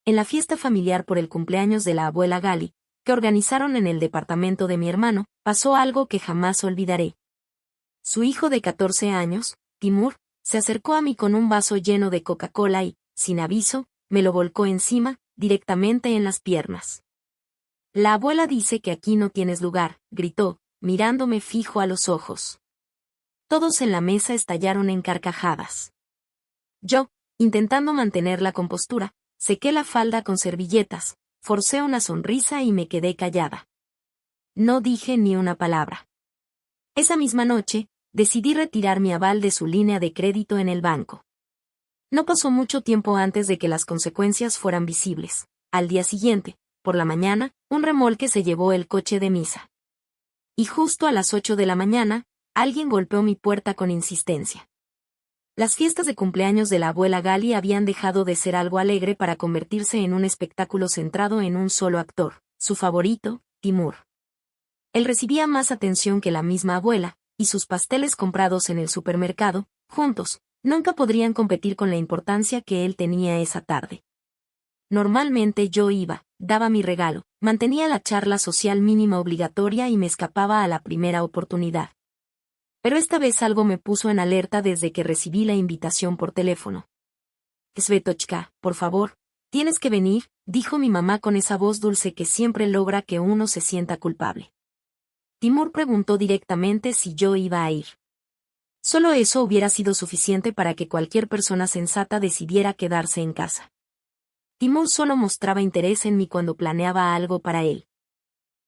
En la fiesta familiar por el cumpleaños de la abuela Gali, que organizaron en el departamento de mi hermano, pasó algo que jamás olvidaré. Su hijo de 14 años, Timur, se acercó a mí con un vaso lleno de Coca-Cola y, sin aviso, me lo volcó encima, directamente en las piernas. La abuela dice que aquí no tienes lugar, gritó, mirándome fijo a los ojos. Todos en la mesa estallaron en carcajadas. Yo, intentando mantener la compostura, sequé la falda con servilletas, forcé una sonrisa y me quedé callada. No dije ni una palabra. Esa misma noche, decidí retirar mi aval de su línea de crédito en el banco. No pasó mucho tiempo antes de que las consecuencias fueran visibles. Al día siguiente, por la mañana, un remolque se llevó el coche de misa. Y justo a las 8 de la mañana, alguien golpeó mi puerta con insistencia. Las fiestas de cumpleaños de la abuela Gali habían dejado de ser algo alegre para convertirse en un espectáculo centrado en un solo actor, su favorito, Timur. Él recibía más atención que la misma abuela, y sus pasteles comprados en el supermercado, juntos, nunca podrían competir con la importancia que él tenía esa tarde. Normalmente yo iba, daba mi regalo, mantenía la charla social mínima obligatoria y me escapaba a la primera oportunidad. Pero esta vez algo me puso en alerta desde que recibí la invitación por teléfono. Svetochka, por favor, tienes que venir, dijo mi mamá con esa voz dulce que siempre logra que uno se sienta culpable. Timur preguntó directamente si yo iba a ir. Solo eso hubiera sido suficiente para que cualquier persona sensata decidiera quedarse en casa. Timur solo mostraba interés en mí cuando planeaba algo para él.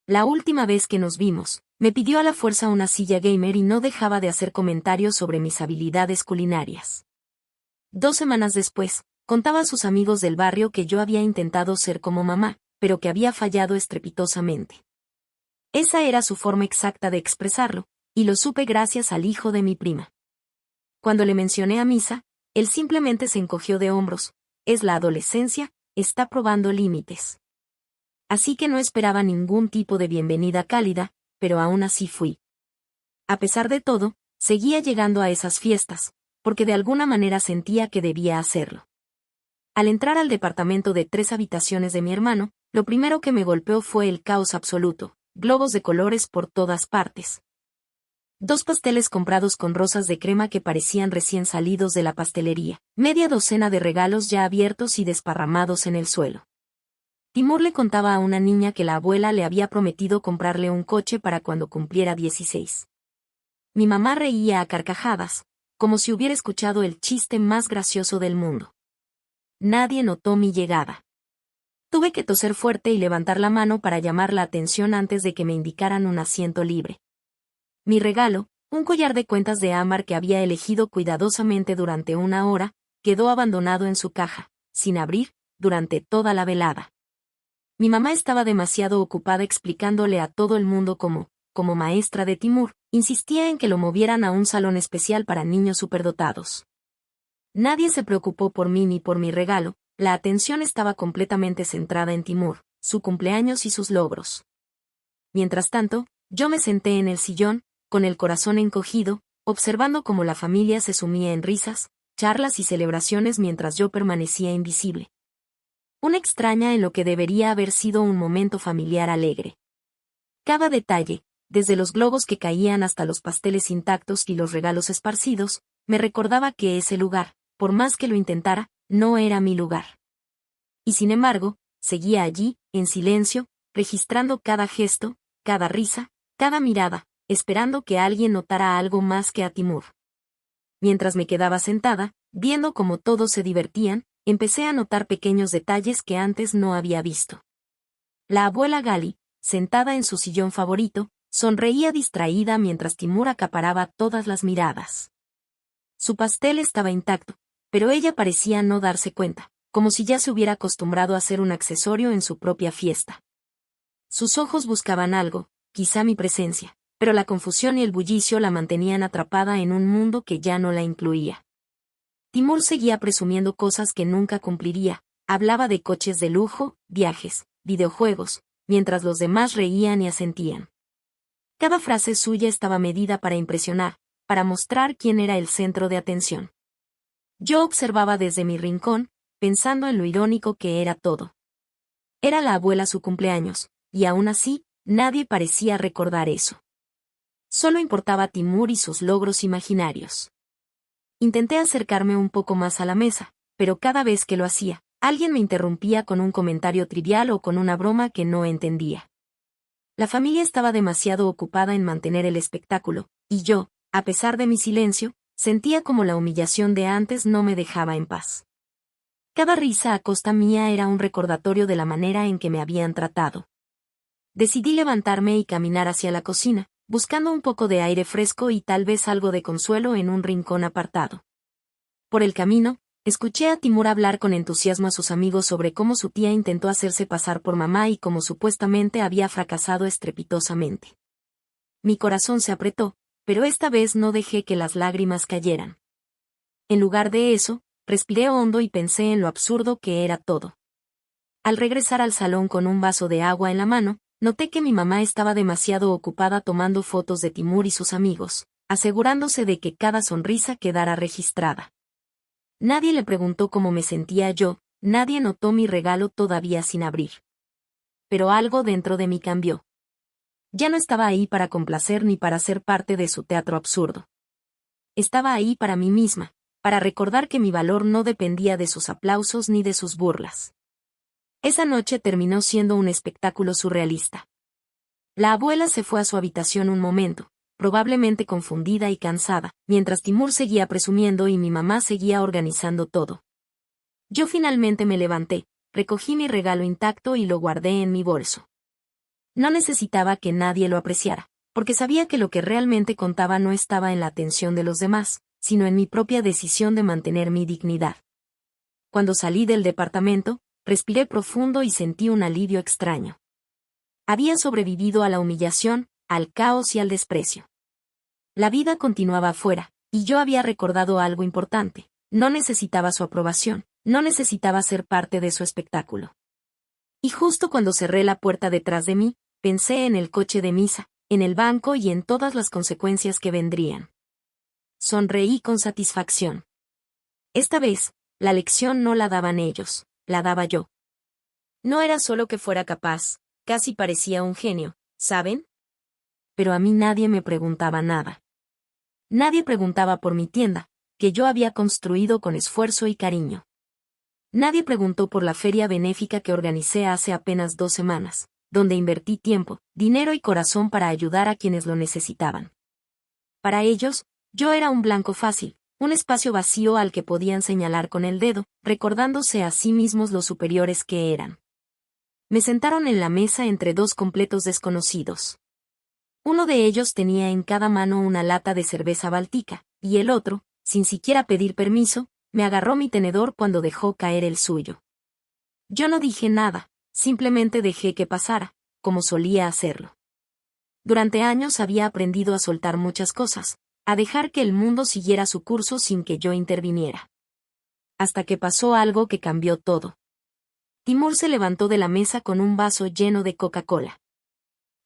La última vez que nos vimos, me pidió a la fuerza una silla gamer y no dejaba de hacer comentarios sobre mis habilidades culinarias. 2 semanas después, contaba a sus amigos del barrio que yo había intentado ser como mamá, pero que había fallado estrepitosamente. Esa era su forma exacta de expresarlo, y lo supe gracias al hijo de mi prima. Cuando le mencioné a Misa, él simplemente se encogió de hombros. Es la adolescencia, está probando límites. Así que no esperaba ningún tipo de bienvenida cálida, pero aún así fui. A pesar de todo, seguía llegando a esas fiestas, porque de alguna manera sentía que debía hacerlo. Al entrar al departamento de 3 habitaciones de mi hermano, lo primero que me golpeó fue el caos absoluto, globos de colores por todas partes. 2 pasteles comprados con rosas de crema que parecían recién salidos de la pastelería, media docena de regalos ya abiertos y desparramados en el suelo. Timur le contaba a una niña que la abuela le había prometido comprarle un coche para cuando cumpliera 16. Mi mamá reía a carcajadas, como si hubiera escuchado el chiste más gracioso del mundo. Nadie notó mi llegada. Tuve que toser fuerte y levantar la mano para llamar la atención antes de que me indicaran un asiento libre. Mi regalo, un collar de cuentas de ámbar que había elegido cuidadosamente durante 1 hora, quedó abandonado en su caja, sin abrir, durante toda la velada. Mi mamá estaba demasiado ocupada explicándole a todo el mundo como maestra de Timur, insistía en que lo movieran a un salón especial para niños superdotados. Nadie se preocupó por mí ni por mi regalo, la atención estaba completamente centrada en Timur, su cumpleaños y sus logros. Mientras tanto, yo me senté en el sillón, con el corazón encogido, observando cómo la familia se sumía en risas, charlas y celebraciones mientras yo permanecía invisible. Una extraña en lo que debería haber sido un momento familiar alegre. Cada detalle, desde los globos que caían hasta los pasteles intactos y los regalos esparcidos, me recordaba que ese lugar, por más que lo intentara, no era mi lugar. Y sin embargo, seguía allí, en silencio, registrando cada gesto, cada risa, cada mirada, esperando que alguien notara algo más que a Timur. Mientras me quedaba sentada, viendo cómo todos se divertían, empecé a notar pequeños detalles que antes no había visto. La abuela Gali, sentada en su sillón favorito, sonreía distraída mientras Timur acaparaba todas las miradas. Su pastel estaba intacto, pero ella parecía no darse cuenta, como si ya se hubiera acostumbrado a ser un accesorio en su propia fiesta. Sus ojos buscaban algo, quizá mi presencia, pero la confusión y el bullicio la mantenían atrapada en un mundo que ya no la incluía. Timur seguía presumiendo cosas que nunca cumpliría, hablaba de coches de lujo, viajes, videojuegos, mientras los demás reían y asentían. Cada frase suya estaba medida para impresionar, para mostrar quién era el centro de atención. Yo observaba desde mi rincón, pensando en lo irónico que era todo. Era la abuela su cumpleaños, y aún así, nadie parecía recordar eso. Solo importaba Timur y sus logros imaginarios. Intenté acercarme un poco más a la mesa, pero cada vez que lo hacía, alguien me interrumpía con un comentario trivial o con una broma que no entendía. La familia estaba demasiado ocupada en mantener el espectáculo, y yo, a pesar de mi silencio, sentía como la humillación de antes no me dejaba en paz. Cada risa a costa mía era un recordatorio de la manera en que me habían tratado. Decidí levantarme y caminar hacia la cocina, buscando un poco de aire fresco y tal vez algo de consuelo en un rincón apartado. Por el camino, escuché a Timur hablar con entusiasmo a sus amigos sobre cómo su tía intentó hacerse pasar por mamá y cómo supuestamente había fracasado estrepitosamente. Mi corazón se apretó, pero esta vez no dejé que las lágrimas cayeran. En lugar de eso, respiré hondo y pensé en lo absurdo que era todo. Al regresar al salón con un vaso de agua en la mano, noté que mi mamá estaba demasiado ocupada tomando fotos de Timur y sus amigos, asegurándose de que cada sonrisa quedara registrada. Nadie le preguntó cómo me sentía yo, nadie notó mi regalo todavía sin abrir. Pero algo dentro de mí cambió. Ya no estaba ahí para complacer ni para ser parte de su teatro absurdo. Estaba ahí para mí misma, para recordar que mi valor no dependía de sus aplausos ni de sus burlas. Esa noche terminó siendo un espectáculo surrealista. La abuela se fue a su habitación un momento, probablemente confundida y cansada, mientras Timur seguía presumiendo y mi mamá seguía organizando todo. Yo finalmente me levanté, recogí mi regalo intacto y lo guardé en mi bolso. No necesitaba que nadie lo apreciara, porque sabía que lo que realmente contaba no estaba en la atención de los demás, sino en mi propia decisión de mantener mi dignidad. Cuando salí del departamento, respiré profundo y sentí un alivio extraño. Había sobrevivido a la humillación, al caos y al desprecio. La vida continuaba afuera, y yo había recordado algo importante. No necesitaba su aprobación, no necesitaba ser parte de su espectáculo. Y justo cuando cerré la puerta detrás de mí, pensé en el coche de misa, en el banco y en todas las consecuencias que vendrían. Sonreí con satisfacción. Esta vez, la lección no la daban ellos, la daba yo. No era solo que fuera capaz, casi parecía un genio, ¿saben? Pero a mí nadie me preguntaba nada. Nadie preguntaba por mi tienda, que yo había construido con esfuerzo y cariño. Nadie preguntó por la feria benéfica que organicé hace apenas 2 semanas, donde invertí tiempo, dinero y corazón para ayudar a quienes lo necesitaban. Para ellos, yo era un blanco fácil, un espacio vacío al que podían señalar con el dedo, recordándose a sí mismos lo superiores que eran. Me sentaron en la mesa entre 2 completos desconocidos. Uno de ellos tenía en cada mano una lata de cerveza Baltica, y el otro, sin siquiera pedir permiso, me agarró mi tenedor cuando dejó caer el suyo. Yo no dije nada, simplemente dejé que pasara, como solía hacerlo. Durante años había aprendido a soltar muchas cosas, a dejar que el mundo siguiera su curso sin que yo interviniera. Hasta que pasó algo que cambió todo. Timur se levantó de la mesa con un vaso lleno de Coca-Cola.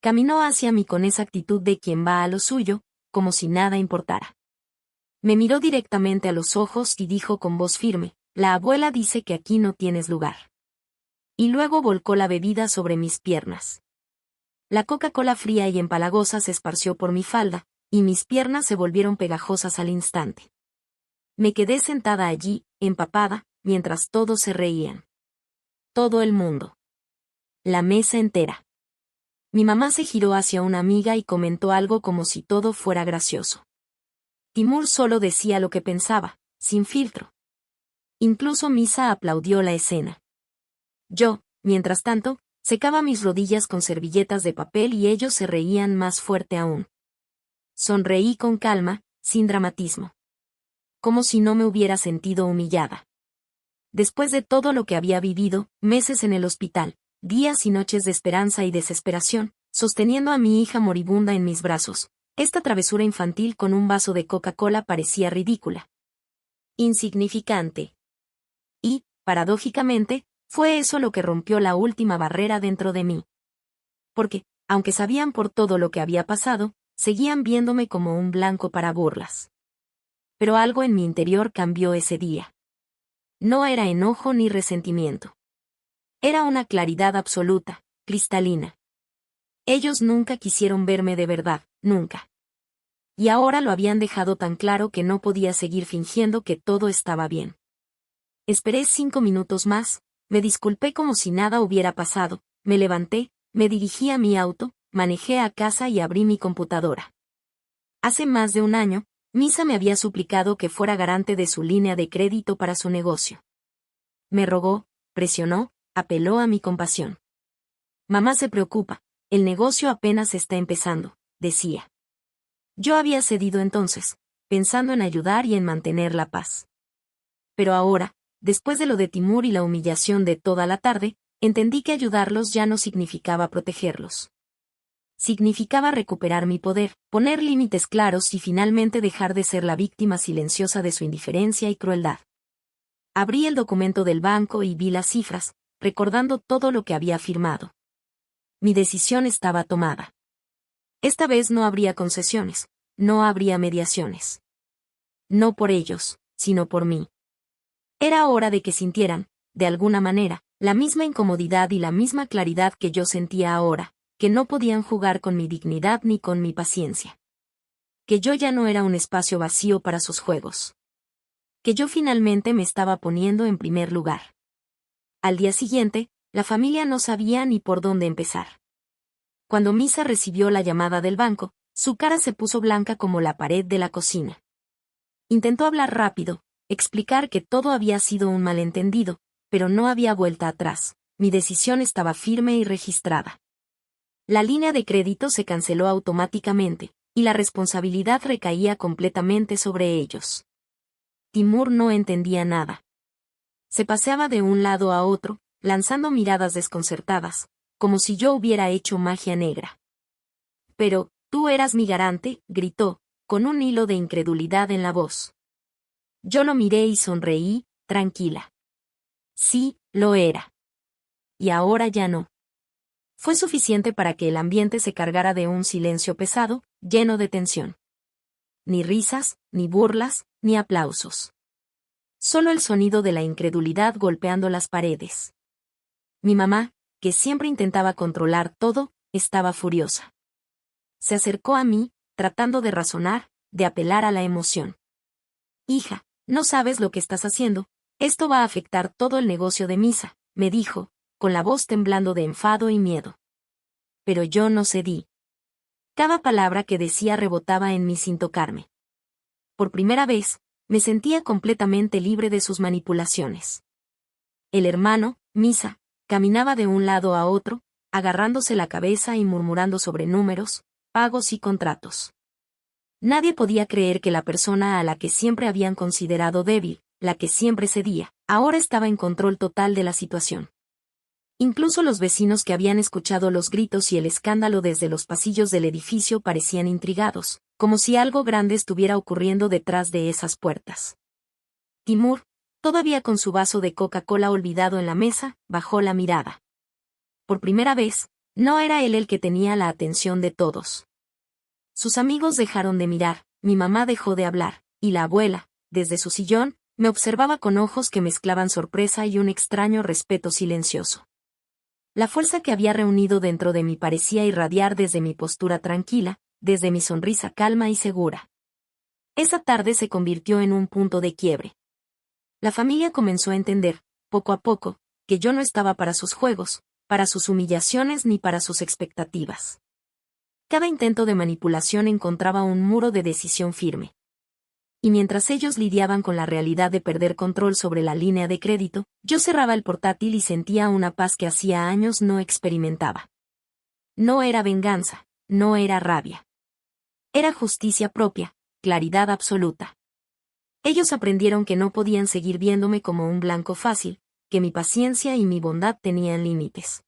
Caminó hacia mí con esa actitud de quien va a lo suyo, como si nada importara. Me miró directamente a los ojos y dijo con voz firme, «La abuela dice que aquí no tienes lugar». Y luego volcó la bebida sobre mis piernas. La Coca-Cola fría y empalagosa se esparció por mi falda, y mis piernas se volvieron pegajosas al instante. Me quedé sentada allí, empapada, mientras todos se reían. Todo el mundo. La mesa entera. Mi mamá se giró hacia una amiga y comentó algo como si todo fuera gracioso. Timur solo decía lo que pensaba, sin filtro. Incluso Misa aplaudió la escena. Yo, mientras tanto, secaba mis rodillas con servilletas de papel y ellos se reían más fuerte aún. Sonreí con calma, sin dramatismo. Como si no me hubiera sentido humillada. Después de todo lo que había vivido, meses en el hospital, días y noches de esperanza y desesperación, sosteniendo a mi hija moribunda en mis brazos, esta travesura infantil con un vaso de Coca-Cola parecía ridícula. Insignificante. Y, paradójicamente, fue eso lo que rompió la última barrera dentro de mí. Porque, aunque sabían por todo lo que había pasado, seguían viéndome como un blanco para burlas. Pero algo en mi interior cambió ese día. No era enojo ni resentimiento. Era una claridad absoluta, cristalina. Ellos nunca quisieron verme de verdad, nunca. Y ahora lo habían dejado tan claro que no podía seguir fingiendo que todo estaba bien. Esperé 5 minutos más, me disculpé como si nada hubiera pasado, me levanté, me dirigí a mi auto, manejé a casa y abrí mi computadora. Hace más de un año, Misa me había suplicado que fuera garante de su línea de crédito para su negocio. Me rogó, presionó, apeló a mi compasión. Mamá se preocupa, el negocio apenas está empezando, decía. Yo había cedido entonces, pensando en ayudar y en mantener la paz. Pero ahora, después de lo de Timur y la humillación de toda la tarde, entendí que ayudarlos ya no significaba protegerlos. Significaba recuperar mi poder, poner límites claros y finalmente dejar de ser la víctima silenciosa de su indiferencia y crueldad. Abrí el documento del banco y vi las cifras, recordando todo lo que había firmado. Mi decisión estaba tomada. Esta vez no habría concesiones, no habría mediaciones. No por ellos, sino por mí. Era hora de que sintieran, de alguna manera, la misma incomodidad y la misma claridad que yo sentía ahora, que no podían jugar con mi dignidad ni con mi paciencia. Que yo ya no era un espacio vacío para sus juegos. Que yo finalmente me estaba poniendo en primer lugar. Al día siguiente, la familia no sabía ni por dónde empezar. Cuando Misa recibió la llamada del banco, su cara se puso blanca como la pared de la cocina. Intentó hablar rápido, explicar que todo había sido un malentendido, pero no había vuelta atrás, mi decisión estaba firme y registrada. La línea de crédito se canceló automáticamente, y la responsabilidad recaía completamente sobre ellos. Timur no entendía nada. Se paseaba de un lado a otro, lanzando miradas desconcertadas, como si yo hubiera hecho magia negra. Pero, tú eras mi garante, gritó, con un hilo de incredulidad en la voz. Yo lo miré y sonreí, tranquila. Sí, lo era. Y ahora ya no. Fue suficiente para que el ambiente se cargara de un silencio pesado, lleno de tensión. Ni risas, ni burlas, ni aplausos. Solo el sonido de la incredulidad golpeando las paredes. Mi mamá, que siempre intentaba controlar todo, estaba furiosa. Se acercó a mí, tratando de razonar, de apelar a la emoción. Hija, no sabes lo que estás haciendo, esto va a afectar todo el negocio de Misa, me dijo, con la voz temblando de enfado y miedo. Pero yo no cedí. Cada palabra que decía rebotaba en mí sin tocarme. Por primera vez, me sentía completamente libre de sus manipulaciones. El hermano, Misa, caminaba de un lado a otro, agarrándose la cabeza y murmurando sobre números, pagos y contratos. Nadie podía creer que la persona a la que siempre habían considerado débil, la que siempre cedía, ahora estaba en control total de la situación. Incluso los vecinos que habían escuchado los gritos y el escándalo desde los pasillos del edificio parecían intrigados, como si algo grande estuviera ocurriendo detrás de esas puertas. Timur, todavía con su vaso de Coca-Cola olvidado en la mesa, bajó la mirada. Por primera vez, no era él el que tenía la atención de todos. Sus amigos dejaron de mirar, mi mamá dejó de hablar, y la abuela, desde su sillón, me observaba con ojos que mezclaban sorpresa y un extraño respeto silencioso. La fuerza que había reunido dentro de mí parecía irradiar desde mi postura tranquila, desde mi sonrisa calma y segura. Esa tarde se convirtió en un punto de quiebre. La familia comenzó a entender, poco a poco, que yo no estaba para sus juegos, para sus humillaciones ni para sus expectativas. Cada intento de manipulación encontraba un muro de decisión firme. Y mientras ellos lidiaban con la realidad de perder control sobre la línea de crédito, yo cerraba el portátil y sentía una paz que hacía años no experimentaba. No era venganza, no era rabia. Era justicia propia, claridad absoluta. Ellos aprendieron que no podían seguir viéndome como un blanco fácil, que mi paciencia y mi bondad tenían límites.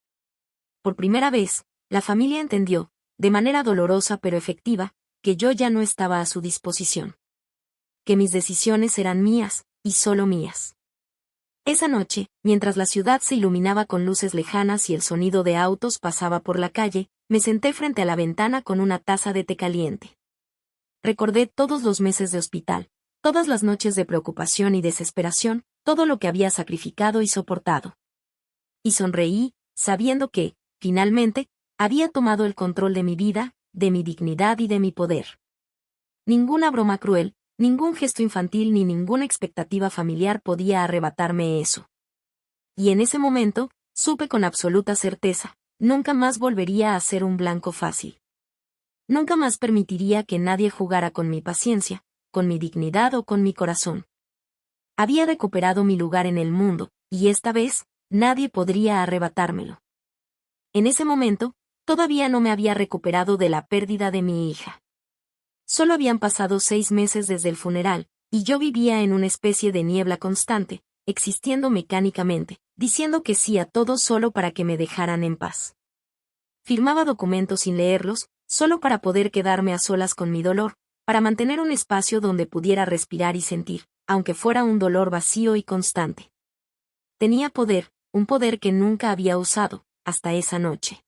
Por primera vez, la familia entendió, de manera dolorosa pero efectiva, que yo ya no estaba a su disposición. Que mis decisiones eran mías, y solo mías. Esa noche, mientras la ciudad se iluminaba con luces lejanas y el sonido de autos pasaba por la calle, me senté frente a la ventana con una taza de té caliente. Recordé todos los meses de hospital, todas las noches de preocupación y desesperación, todo lo que había sacrificado y soportado. Y sonreí, sabiendo que, finalmente, había tomado el control de mi vida, de mi dignidad y de mi poder. Ninguna broma cruel, ningún gesto infantil ni ninguna expectativa familiar podía arrebatarme eso. Y en ese momento, supe con absoluta certeza, nunca más volvería a ser un blanco fácil. Nunca más permitiría que nadie jugara con mi paciencia, con mi dignidad o con mi corazón. Había recuperado mi lugar en el mundo, y esta vez, nadie podría arrebatármelo. En ese momento, todavía no me había recuperado de la pérdida de mi hija. Solo habían pasado 6 meses desde el funeral, y yo vivía en una especie de niebla constante, existiendo mecánicamente, diciendo que sí a todo solo para que me dejaran en paz. Firmaba documentos sin leerlos, solo para poder quedarme a solas con mi dolor, para mantener un espacio donde pudiera respirar y sentir, aunque fuera un dolor vacío y constante. Tenía poder, un poder que nunca había usado, hasta esa noche.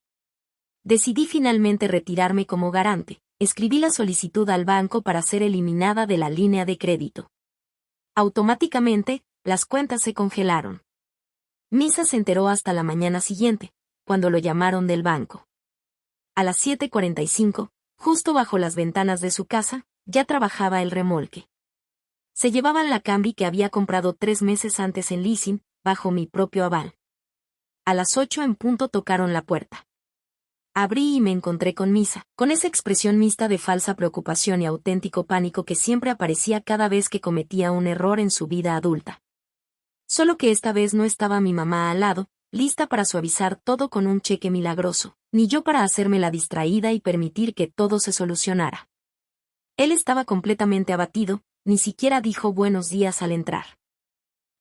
Decidí finalmente retirarme como garante, escribí la solicitud al banco para ser eliminada de la línea de crédito. Automáticamente, las cuentas se congelaron. Misa se enteró hasta la mañana siguiente, cuando lo llamaron del banco. A las 7:45, justo bajo las ventanas de su casa, ya trabajaba el remolque. Se llevaban la Camry que había comprado 3 meses antes en leasing, bajo mi propio aval. A las 8 en punto tocaron la puerta. Abrí y me encontré con Misa, con esa expresión mixta de falsa preocupación y auténtico pánico que siempre aparecía cada vez que cometía un error en su vida adulta. Solo que esta vez no estaba mi mamá al lado, lista para suavizar todo con un cheque milagroso, ni yo para hacerme la distraída y permitir que todo se solucionara. Él estaba completamente abatido, ni siquiera dijo buenos días al entrar.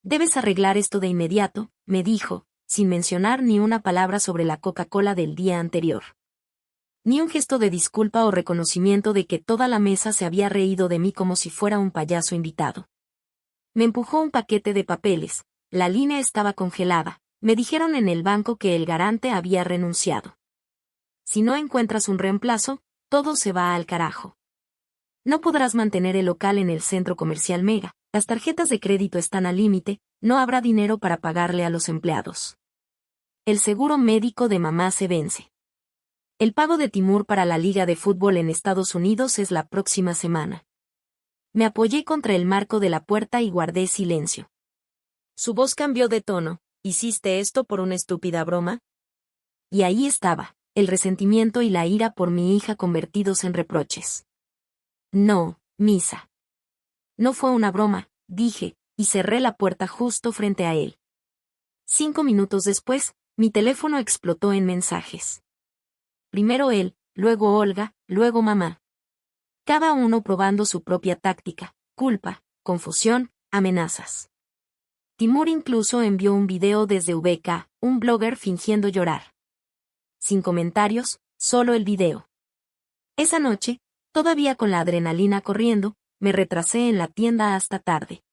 «Debes arreglar esto de inmediato», me dijo, sin mencionar ni una palabra sobre la Coca-Cola del día anterior. Ni un gesto de disculpa o reconocimiento de que toda la mesa se había reído de mí como si fuera un payaso invitado. Me empujó un paquete de papeles, la línea estaba congelada, me dijeron en el banco que el garante había renunciado. Si no encuentras un reemplazo, todo se va al carajo. No podrás mantener el local en el centro comercial Mega, las tarjetas de crédito están al límite, no habrá dinero para pagarle a los empleados. El seguro médico de mamá se vence. El pago de Timur para la Liga de Fútbol en Estados Unidos es la próxima semana. Me apoyé contra el marco de la puerta y guardé silencio. Su voz cambió de tono. ¿Hiciste esto por una estúpida broma? Y ahí estaba, el resentimiento y la ira por mi hija convertidos en reproches. No, Misa. No fue una broma, dije, y cerré la puerta justo frente a él. 5 minutos después, mi teléfono explotó en mensajes. Primero él, luego Olga, luego mamá. Cada uno probando su propia táctica, culpa, confusión, amenazas. Timur incluso envió un video desde VK, un blogger fingiendo llorar. Sin comentarios, solo el video. Esa noche, todavía con la adrenalina corriendo, me retrasé en la tienda hasta tarde.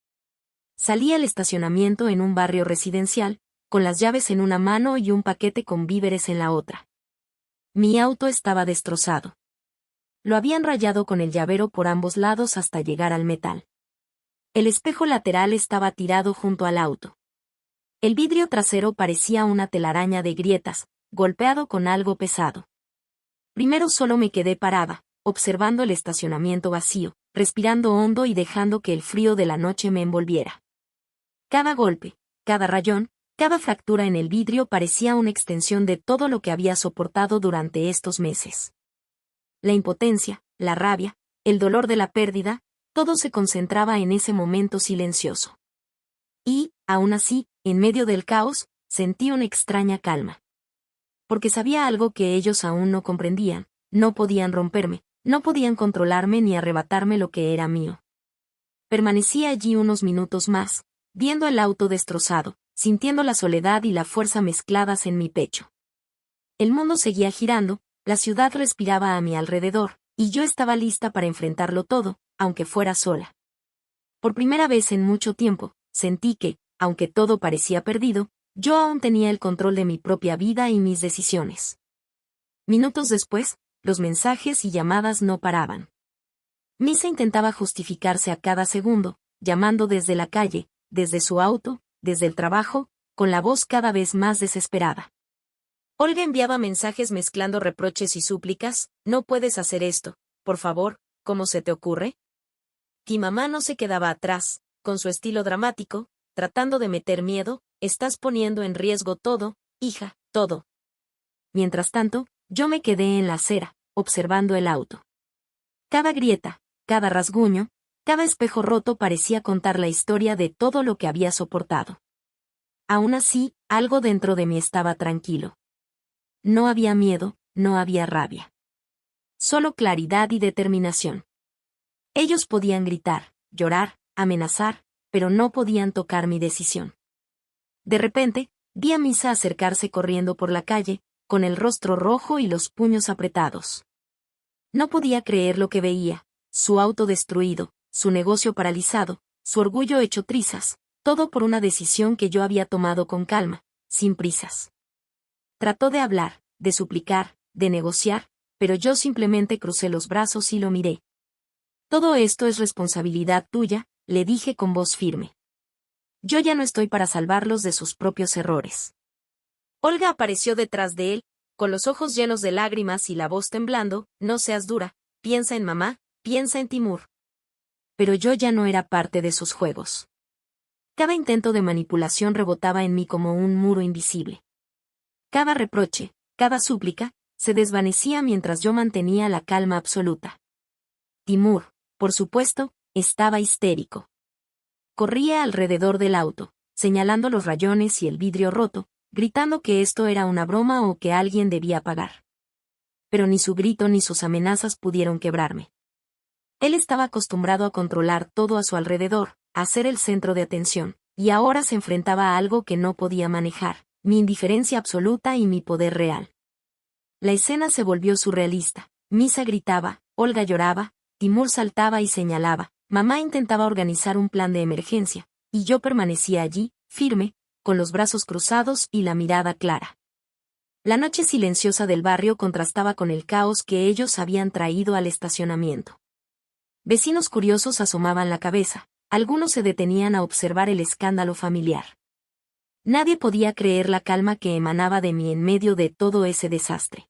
Salí al estacionamiento en un barrio residencial, con las llaves en una mano y un paquete con víveres en la otra. Mi auto estaba destrozado. Lo habían rayado con el llavero por ambos lados hasta llegar al metal. El espejo lateral estaba tirado junto al auto. El vidrio trasero parecía una telaraña de grietas, golpeado con algo pesado. Primero solo me quedé parada, observando el estacionamiento vacío, respirando hondo y dejando que el frío de la noche me envolviera. Cada golpe, cada rayón, cada fractura en el vidrio parecía una extensión de todo lo que había soportado durante estos meses. La impotencia, la rabia, el dolor de la pérdida, todo se concentraba en ese momento silencioso. Y, aún así, en medio del caos, sentí una extraña calma. Porque sabía algo que ellos aún no comprendían, no podían romperme, no podían controlarme ni arrebatarme lo que era mío. Permanecí allí unos minutos más, viendo el auto destrozado, sintiendo la soledad y la fuerza mezcladas en mi pecho. El mundo seguía girando, la ciudad respiraba a mi alrededor, y yo estaba lista para enfrentarlo todo, aunque fuera sola. Por primera vez en mucho tiempo, sentí que, aunque todo parecía perdido, yo aún tenía el control de mi propia vida y mis decisiones. Minutos después, los mensajes y llamadas no paraban. Misa intentaba justificarse a cada segundo, llamando desde la calle, desde su auto, desde el trabajo, con la voz cada vez más desesperada. Olga enviaba mensajes mezclando reproches y súplicas: no puedes hacer esto, por favor, ¿cómo se te ocurre? Y mamá no se quedaba atrás, con su estilo dramático, tratando de meter miedo: estás poniendo en riesgo todo, hija, todo. Mientras tanto, yo me quedé en la acera, observando el auto. Cada grieta, cada rasguño, cada espejo roto parecía contar la historia de todo lo que había soportado. Aún así, algo dentro de mí estaba tranquilo. No había miedo, no había rabia. Solo claridad y determinación. Ellos podían gritar, llorar, amenazar, pero no podían tocar mi decisión. De repente, vi a Misa acercarse corriendo por la calle, con el rostro rojo y los puños apretados. No podía creer lo que veía: su auto destruido, su negocio paralizado, su orgullo hecho trizas, todo por una decisión que yo había tomado con calma, sin prisas. Trató de hablar, de suplicar, de negociar, pero yo simplemente crucé los brazos y lo miré. Todo esto es responsabilidad tuya, le dije con voz firme. Yo ya no estoy para salvarlos de sus propios errores. Olga apareció detrás de él, con los ojos llenos de lágrimas y la voz temblando: no seas dura, piensa en mamá, piensa en Timur. Pero yo ya no era parte de sus juegos. Cada intento de manipulación rebotaba en mí como un muro invisible. Cada reproche, cada súplica, se desvanecía mientras yo mantenía la calma absoluta. Timur, por supuesto, estaba histérico. Corría alrededor del auto, señalando los rayones y el vidrio roto, gritando que esto era una broma o que alguien debía pagar. Pero ni su grito ni sus amenazas pudieron quebrarme. Él estaba acostumbrado a controlar todo a su alrededor, a ser el centro de atención, y ahora se enfrentaba a algo que no podía manejar: mi indiferencia absoluta y mi poder real. La escena se volvió surrealista. Misa gritaba, Olga lloraba, Timur saltaba y señalaba, mamá intentaba organizar un plan de emergencia, y yo permanecía allí, firme, con los brazos cruzados y la mirada clara. La noche silenciosa del barrio contrastaba con el caos que ellos habían traído al estacionamiento. Vecinos curiosos asomaban la cabeza, algunos se detenían a observar el escándalo familiar. Nadie podía creer la calma que emanaba de mí en medio de todo ese desastre.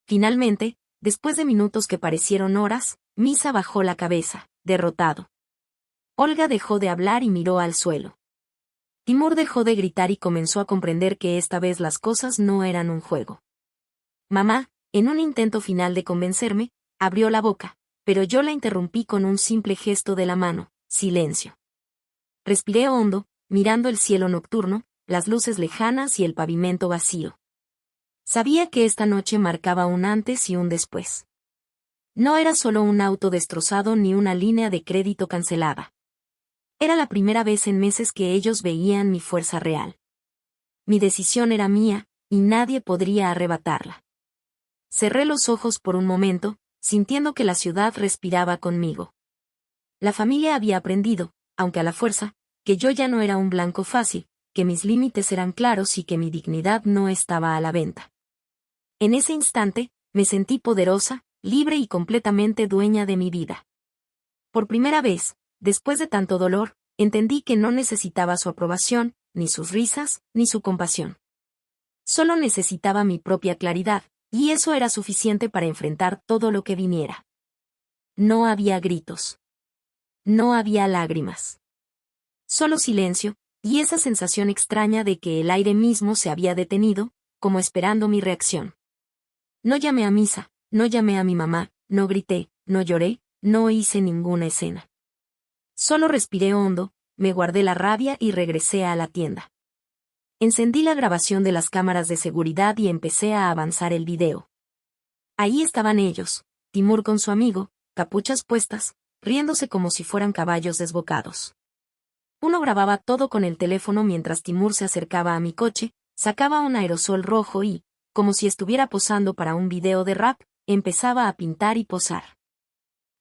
Finalmente, después de minutos que parecieron horas, Misa bajó la cabeza, derrotado. Olga dejó de hablar y miró al suelo. Timur dejó de gritar y comenzó a comprender que esta vez las cosas no eran un juego. Mamá, en un intento final de convencerme, abrió la boca, pero yo la interrumpí con un simple gesto de la mano: silencio. Respiré hondo, mirando el cielo nocturno, las luces lejanas y el pavimento vacío. Sabía que esta noche marcaba un antes y un después. No era solo un auto destrozado ni una línea de crédito cancelada. Era la primera vez en meses que ellos veían mi fuerza real. Mi decisión era mía, y nadie podría arrebatarla. Cerré los ojos por un momento, sintiendo que la ciudad respiraba conmigo. La familia había aprendido, aunque a la fuerza, que yo ya no era un blanco fácil, que mis límites eran claros y que mi dignidad no estaba a la venta. En ese instante, me sentí poderosa, libre y completamente dueña de mi vida. Por primera vez, después de tanto dolor, entendí que no necesitaba su aprobación, ni sus risas, ni su compasión. Solo necesitaba mi propia claridad, y eso era suficiente para enfrentar todo lo que viniera. No había gritos. No había lágrimas. Solo silencio, y esa sensación extraña de que el aire mismo se había detenido, como esperando mi reacción. No llamé a Misa, no llamé a mi mamá, no grité, no lloré, no hice ninguna escena. Solo respiré hondo, me guardé la rabia y regresé a la tienda. Encendí la grabación de las cámaras de seguridad y empecé a avanzar el video. Ahí estaban ellos, Timur con su amigo, capuchas puestas, riéndose como si fueran caballos desbocados. Uno grababa todo con el teléfono mientras Timur se acercaba a mi coche, sacaba un aerosol rojo y, como si estuviera posando para un video de rap, empezaba a pintar y posar.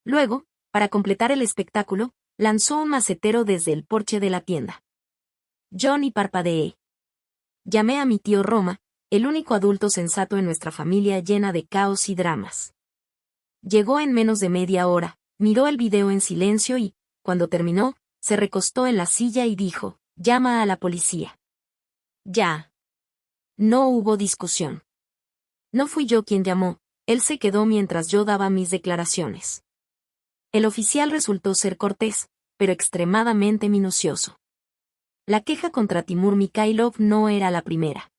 Luego, para completar el espectáculo, lanzó un macetero desde el porche de la tienda. Yo ni parpadeé. Llamé a mi tío Roma, el único adulto sensato en nuestra familia llena de caos y dramas. Llegó en menos de media hora, miró el video en silencio y, cuando terminó, se recostó en la silla y dijo, «Llama a la policía». Ya. No hubo discusión. No fui yo quien llamó, él se quedó mientras yo daba mis declaraciones. El oficial resultó ser cortés, pero extremadamente minucioso. La queja contra Timur Mikhailov no era la primera.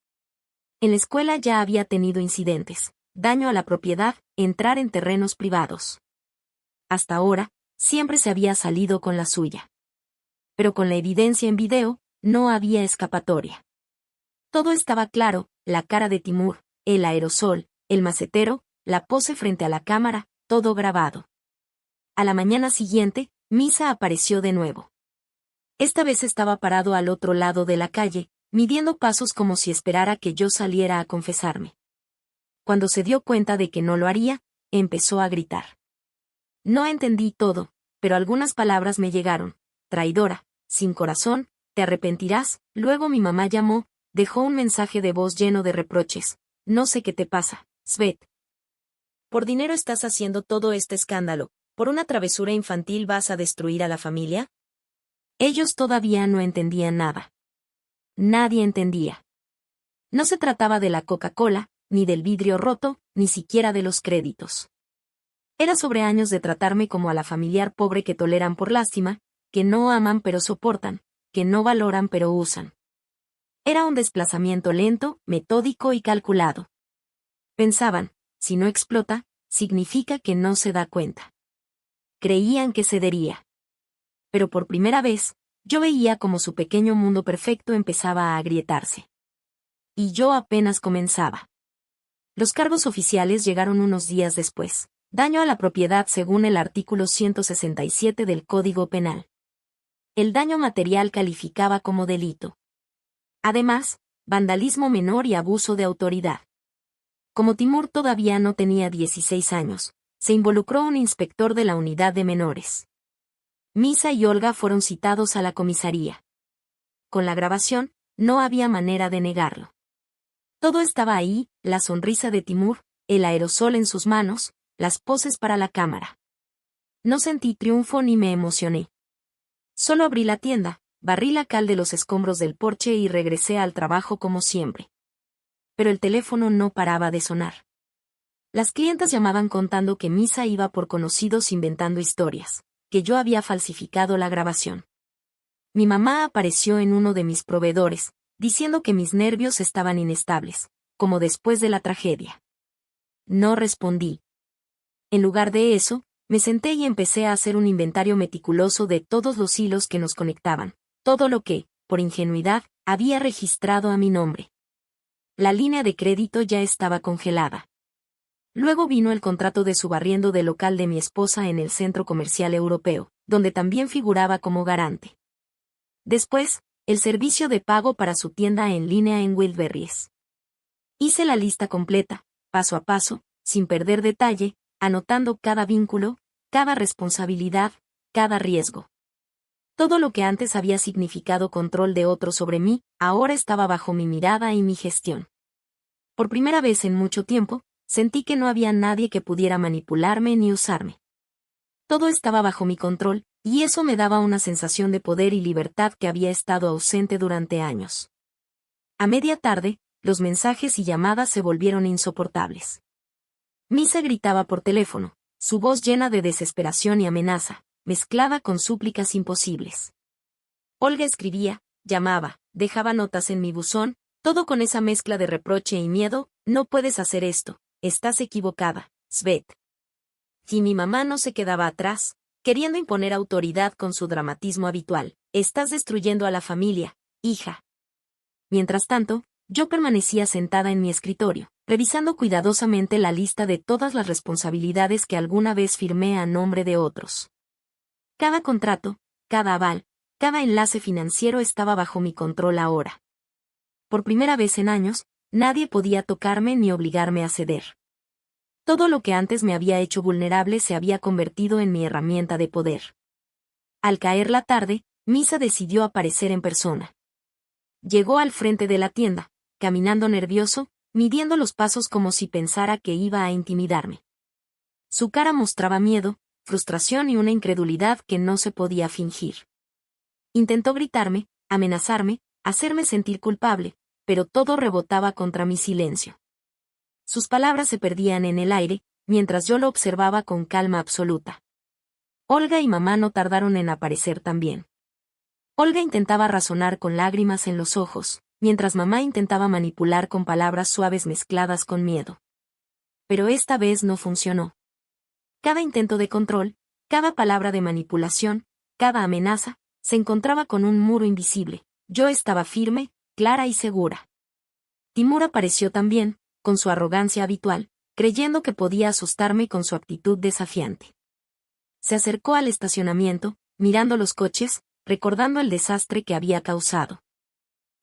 En la escuela ya había tenido incidentes, daño a la propiedad, entrar en terrenos privados. Hasta ahora, siempre se había salido con la suya. Pero con la evidencia en video, no había escapatoria. Todo estaba claro, la cara de Timur, el aerosol, el macetero, la pose frente a la cámara, todo grabado. A la mañana siguiente, Misa apareció de nuevo. Esta vez estaba parado al otro lado de la calle, midiendo pasos como si esperara que yo saliera a confesarme. Cuando se dio cuenta de que no lo haría, empezó a gritar. No entendí todo, pero algunas palabras me llegaron. Traidora, sin corazón, te arrepentirás. Luego mi mamá llamó, dejó un mensaje de voz lleno de reproches. No sé qué te pasa, Svet. Por dinero estás haciendo todo este escándalo. ¿Por una travesura infantil vas a destruir a la familia? Ellos todavía no entendían nada. Nadie entendía. No se trataba de la Coca-Cola, ni del vidrio roto, ni siquiera de los créditos. Era sobre años de tratarme como a la familiar pobre que toleran por lástima, que no aman pero soportan, que no valoran pero usan. Era un desplazamiento lento, metódico y calculado. Pensaban, si no explota, significa que no se da cuenta. Creían que cedería. Pero por primera vez, yo veía como su pequeño mundo perfecto empezaba a agrietarse. Y yo apenas comenzaba. Los cargos oficiales llegaron unos días después. Daño a la propiedad según el artículo 167 del Código Penal. El daño material calificaba como delito. Además, vandalismo menor y abuso de autoridad. Como Timur todavía no tenía 16 años, se involucró un inspector de la unidad de menores. Misa y Olga fueron citados a la comisaría. Con la grabación, no había manera de negarlo. Todo estaba ahí, la sonrisa de Timur, el aerosol en sus manos, las poses para la cámara. No sentí triunfo ni me emocioné. Solo abrí la tienda, barrí la cal de los escombros del porche y regresé al trabajo como siempre. Pero el teléfono no paraba de sonar. Las clientas llamaban contando que Misa iba por conocidos inventando historias, que yo había falsificado la grabación. Mi mamá apareció en uno de mis proveedores, diciendo que mis nervios estaban inestables, como después de la tragedia. No respondí. En lugar de eso, me senté y empecé a hacer un inventario meticuloso de todos los hilos que nos conectaban, todo lo que, por ingenuidad, había registrado a mi nombre. La línea de crédito ya estaba congelada. Luego vino el contrato de subarriendo del local de mi esposa en el Centro Comercial Europeo, donde también figuraba como garante. Después, el servicio de pago para su tienda en línea en Wildberries. Hice la lista completa, paso a paso, sin perder detalle, anotando cada vínculo, cada responsabilidad, cada riesgo. Todo lo que antes había significado control de otro sobre mí, ahora estaba bajo mi mirada y mi gestión. Por primera vez en mucho tiempo, sentí que no había nadie que pudiera manipularme ni usarme. Todo estaba bajo mi control, y eso me daba una sensación de poder y libertad que había estado ausente durante años. A media tarde, los mensajes y llamadas se volvieron insoportables. Misa gritaba por teléfono, su voz llena de desesperación y amenaza, mezclada con súplicas imposibles. Olga escribía, llamaba, dejaba notas en mi buzón, todo con esa mezcla de reproche y miedo. No puedes hacer esto, estás equivocada, Svet. Y mi mamá no se quedaba atrás, queriendo imponer autoridad con su dramatismo habitual. Estás destruyendo a la familia, hija. Mientras tanto, yo permanecía sentada en mi escritorio, revisando cuidadosamente la lista de todas las responsabilidades que alguna vez firmé a nombre de otros. Cada contrato, cada aval, cada enlace financiero estaba bajo mi control ahora. Por primera vez en años, nadie podía tocarme ni obligarme a ceder. Todo lo que antes me había hecho vulnerable se había convertido en mi herramienta de poder. Al caer la tarde, Misa decidió aparecer en persona. Llegó al frente de la tienda, caminando nervioso, midiendo los pasos como si pensara que iba a intimidarme. Su cara mostraba miedo, frustración y una incredulidad que no se podía fingir. Intentó gritarme, amenazarme, hacerme sentir culpable, pero todo rebotaba contra mi silencio. Sus palabras se perdían en el aire, mientras yo lo observaba con calma absoluta. Olga y mamá no tardaron en aparecer también. Olga intentaba razonar con lágrimas en los ojos, mientras mamá intentaba manipular con palabras suaves mezcladas con miedo. Pero esta vez no funcionó. Cada intento de control, cada palabra de manipulación, cada amenaza, se encontraba con un muro invisible. Yo estaba firme, clara y segura. Timur apareció también, con su arrogancia habitual, creyendo que podía asustarme con su actitud desafiante. Se acercó al estacionamiento, mirando los coches, recordando el desastre que había causado.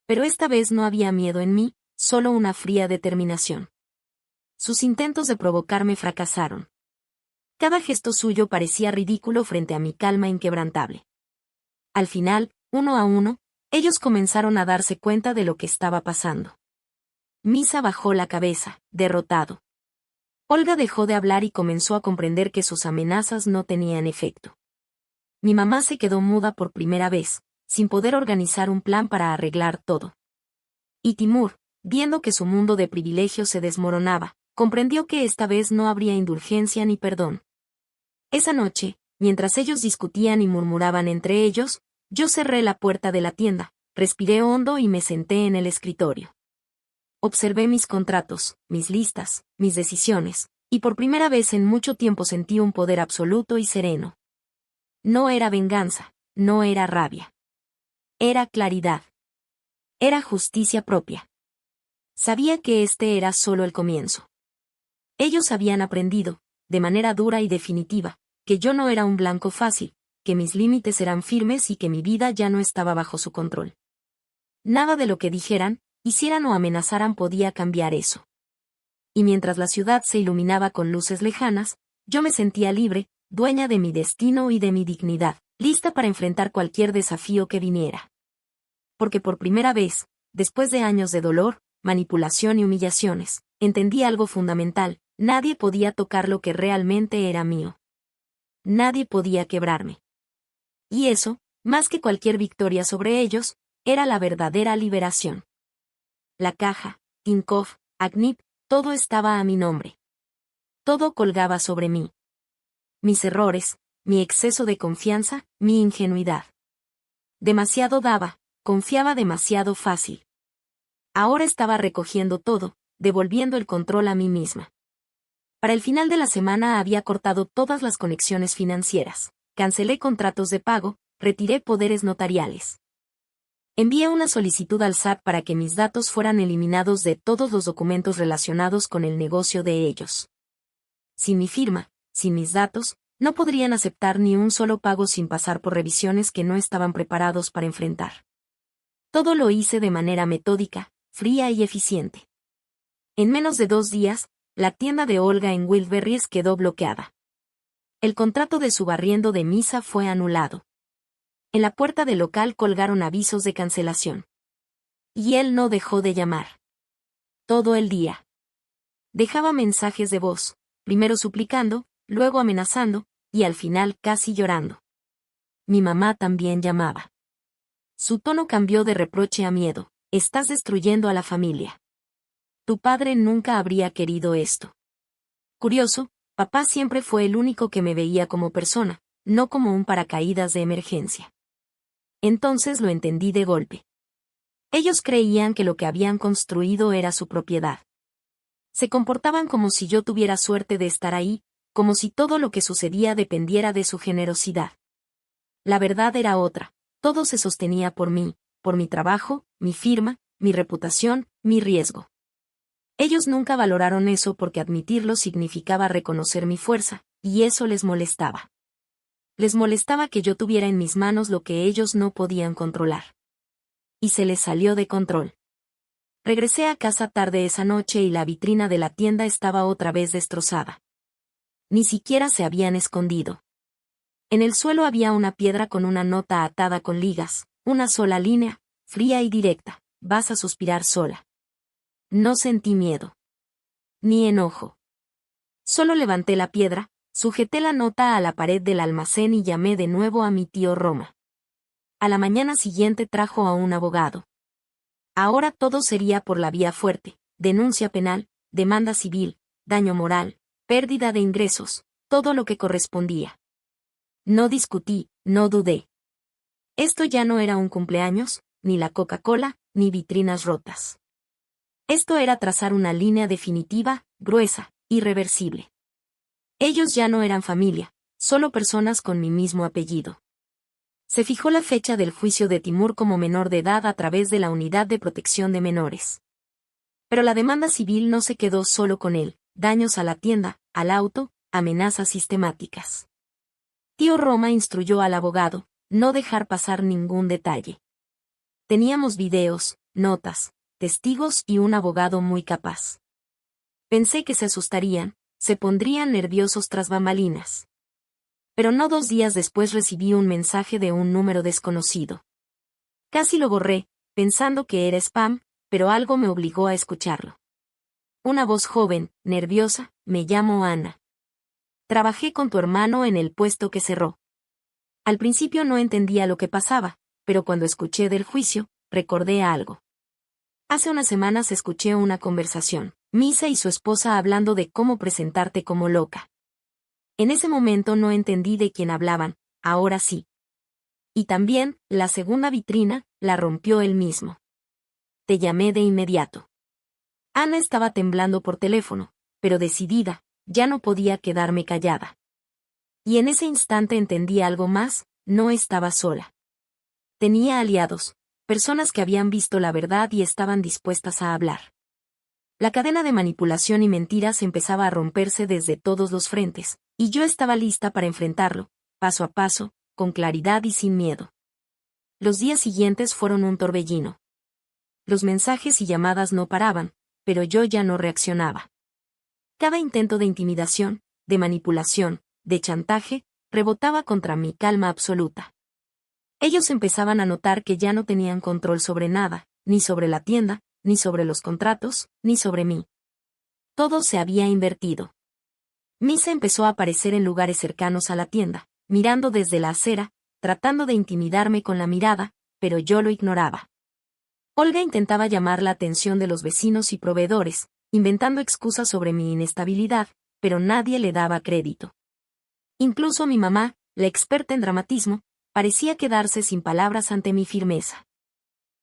Pero esta vez no había miedo en mí, solo una fría determinación. Sus intentos de provocarme fracasaron. Cada gesto suyo parecía ridículo frente a mi calma inquebrantable. Al final, uno a uno, ellos comenzaron a darse cuenta de lo que estaba pasando. Misa bajó la cabeza, derrotado. Olga dejó de hablar y comenzó a comprender que sus amenazas no tenían efecto. Mi mamá se quedó muda por primera vez, sin poder organizar un plan para arreglar todo. Y Timur, viendo que su mundo de privilegios se desmoronaba, comprendió que esta vez no habría indulgencia ni perdón. Esa noche, mientras ellos discutían y murmuraban entre ellos, yo cerré la puerta de la tienda, respiré hondo y me senté en el escritorio. Observé mis contratos, mis listas, mis decisiones, y por primera vez en mucho tiempo sentí un poder absoluto y sereno. No era venganza, no era rabia. Era claridad. Era justicia propia. Sabía que este era solo el comienzo. Ellos habían aprendido, de manera dura y definitiva, que yo no era un blanco fácil, que mis límites eran firmes y que mi vida ya no estaba bajo su control. Nada de lo que dijeran, hicieran o amenazaran podía cambiar eso. Y mientras la ciudad se iluminaba con luces lejanas, yo me sentía libre, dueña de mi destino y de mi dignidad, lista para enfrentar cualquier desafío que viniera. Porque por primera vez, después de años de dolor, manipulación y humillaciones, entendí algo fundamental: nadie podía tocar lo que realmente era mío. Nadie podía quebrarme. Y eso, más que cualquier victoria sobre ellos, era la verdadera liberación. La caja, Tinkoff, Agnip, todo estaba a mi nombre. Todo colgaba sobre mí. Mis errores, mi exceso de confianza, mi ingenuidad. Demasiado daba, confiaba demasiado fácil. Ahora estaba recogiendo todo, devolviendo el control a mí misma. Para el final de la semana había cortado todas las conexiones financieras, cancelé contratos de pago, retiré poderes notariales. Envié una solicitud al SAT para que mis datos fueran eliminados de todos los documentos relacionados con el negocio de ellos. Sin mi firma, sin mis datos, no podrían aceptar ni un solo pago sin pasar por revisiones que no estaban preparados para enfrentar. Todo lo hice de manera metódica, fría y eficiente. En menos de 2 días, la tienda de Olga en Wildberries quedó bloqueada. El contrato de su barriendo de Misa fue anulado. En la puerta del local colgaron avisos de cancelación. Y él no dejó de llamar. Todo el día. Dejaba mensajes de voz, primero suplicando, luego amenazando, y al final casi llorando. Mi mamá también llamaba. Su tono cambió de reproche a miedo: estás destruyendo a la familia. Tu padre nunca habría querido esto. Curioso, papá siempre fue el único que me veía como persona, no como un paracaídas de emergencia. Entonces lo entendí de golpe. Ellos creían que lo que habían construido era su propiedad. Se comportaban como si yo tuviera suerte de estar ahí, como si todo lo que sucedía dependiera de su generosidad. La verdad era otra: todo se sostenía por mí, por mi trabajo, mi firma, mi reputación, mi riesgo. Ellos nunca valoraron eso porque admitirlo significaba reconocer mi fuerza, y eso les molestaba. Les molestaba que yo tuviera en mis manos lo que ellos no podían controlar. Y se les salió de control. Regresé a casa tarde esa noche y la vitrina de la tienda estaba otra vez destrozada. Ni siquiera se habían escondido. En el suelo había una piedra con una nota atada con ligas, una sola línea, fría y directa: vas a suspirar sola. No sentí miedo. Ni enojo. Solo levanté la piedra, sujeté la nota a la pared del almacén y llamé de nuevo a mi tío Roma. A la mañana siguiente trajo a un abogado. Ahora todo sería por la vía fuerte: denuncia penal, demanda civil, daño moral, pérdida de ingresos, todo lo que correspondía. No discutí, no dudé. Esto ya no era un cumpleaños, ni la Coca-Cola, ni vitrinas rotas. Esto era trazar una línea definitiva, gruesa, irreversible. Ellos ya no eran familia, solo personas con mi mismo apellido. Se fijó la fecha del juicio de Timur como menor de edad a través de la Unidad de Protección de Menores. Pero la demanda civil no se quedó solo con él: daños a la tienda, al auto, amenazas sistemáticas. Tío Roma instruyó al abogado: no dejar pasar ningún detalle. Teníamos videos, notas, testigos y un abogado muy capaz. Pensé que se asustarían, se pondrían nerviosos tras bambalinas. Pero no 2 días después recibí un mensaje de un número desconocido. Casi lo borré, pensando que era spam, pero algo me obligó a escucharlo. Una voz joven, nerviosa: me llamo Ana. Trabajé con tu hermano en el puesto que cerró. Al principio no entendía lo que pasaba, pero cuando escuché del juicio, recordé algo. Hace unas semanas escuché una conversación, Misa y su esposa hablando de cómo presentarte como loca. En ese momento no entendí de quién hablaban, ahora sí. Y también, la segunda vitrina, la rompió él mismo. Te llamé de inmediato. Ana estaba temblando por teléfono, pero decidida, ya no podía quedarme callada. Y en ese instante entendí algo más: no estaba sola. Tenía aliados, personas que habían visto la verdad y estaban dispuestas a hablar. La cadena de manipulación y mentiras empezaba a romperse desde todos los frentes, y yo estaba lista para enfrentarlo, paso a paso, con claridad y sin miedo. Los días siguientes fueron un torbellino. Los mensajes y llamadas no paraban, pero yo ya no reaccionaba. Cada intento de intimidación, de manipulación, de chantaje, rebotaba contra mi calma absoluta. Ellos empezaban a notar que ya no tenían control sobre nada, ni sobre la tienda, ni sobre los contratos, ni sobre mí. Todo se había invertido. Misa empezó a aparecer en lugares cercanos a la tienda, mirando desde la acera, tratando de intimidarme con la mirada, pero yo lo ignoraba. Olga intentaba llamar la atención de los vecinos y proveedores, inventando excusas sobre mi inestabilidad, pero nadie le daba crédito. Incluso mi mamá, la experta en dramatismo, parecía quedarse sin palabras ante mi firmeza.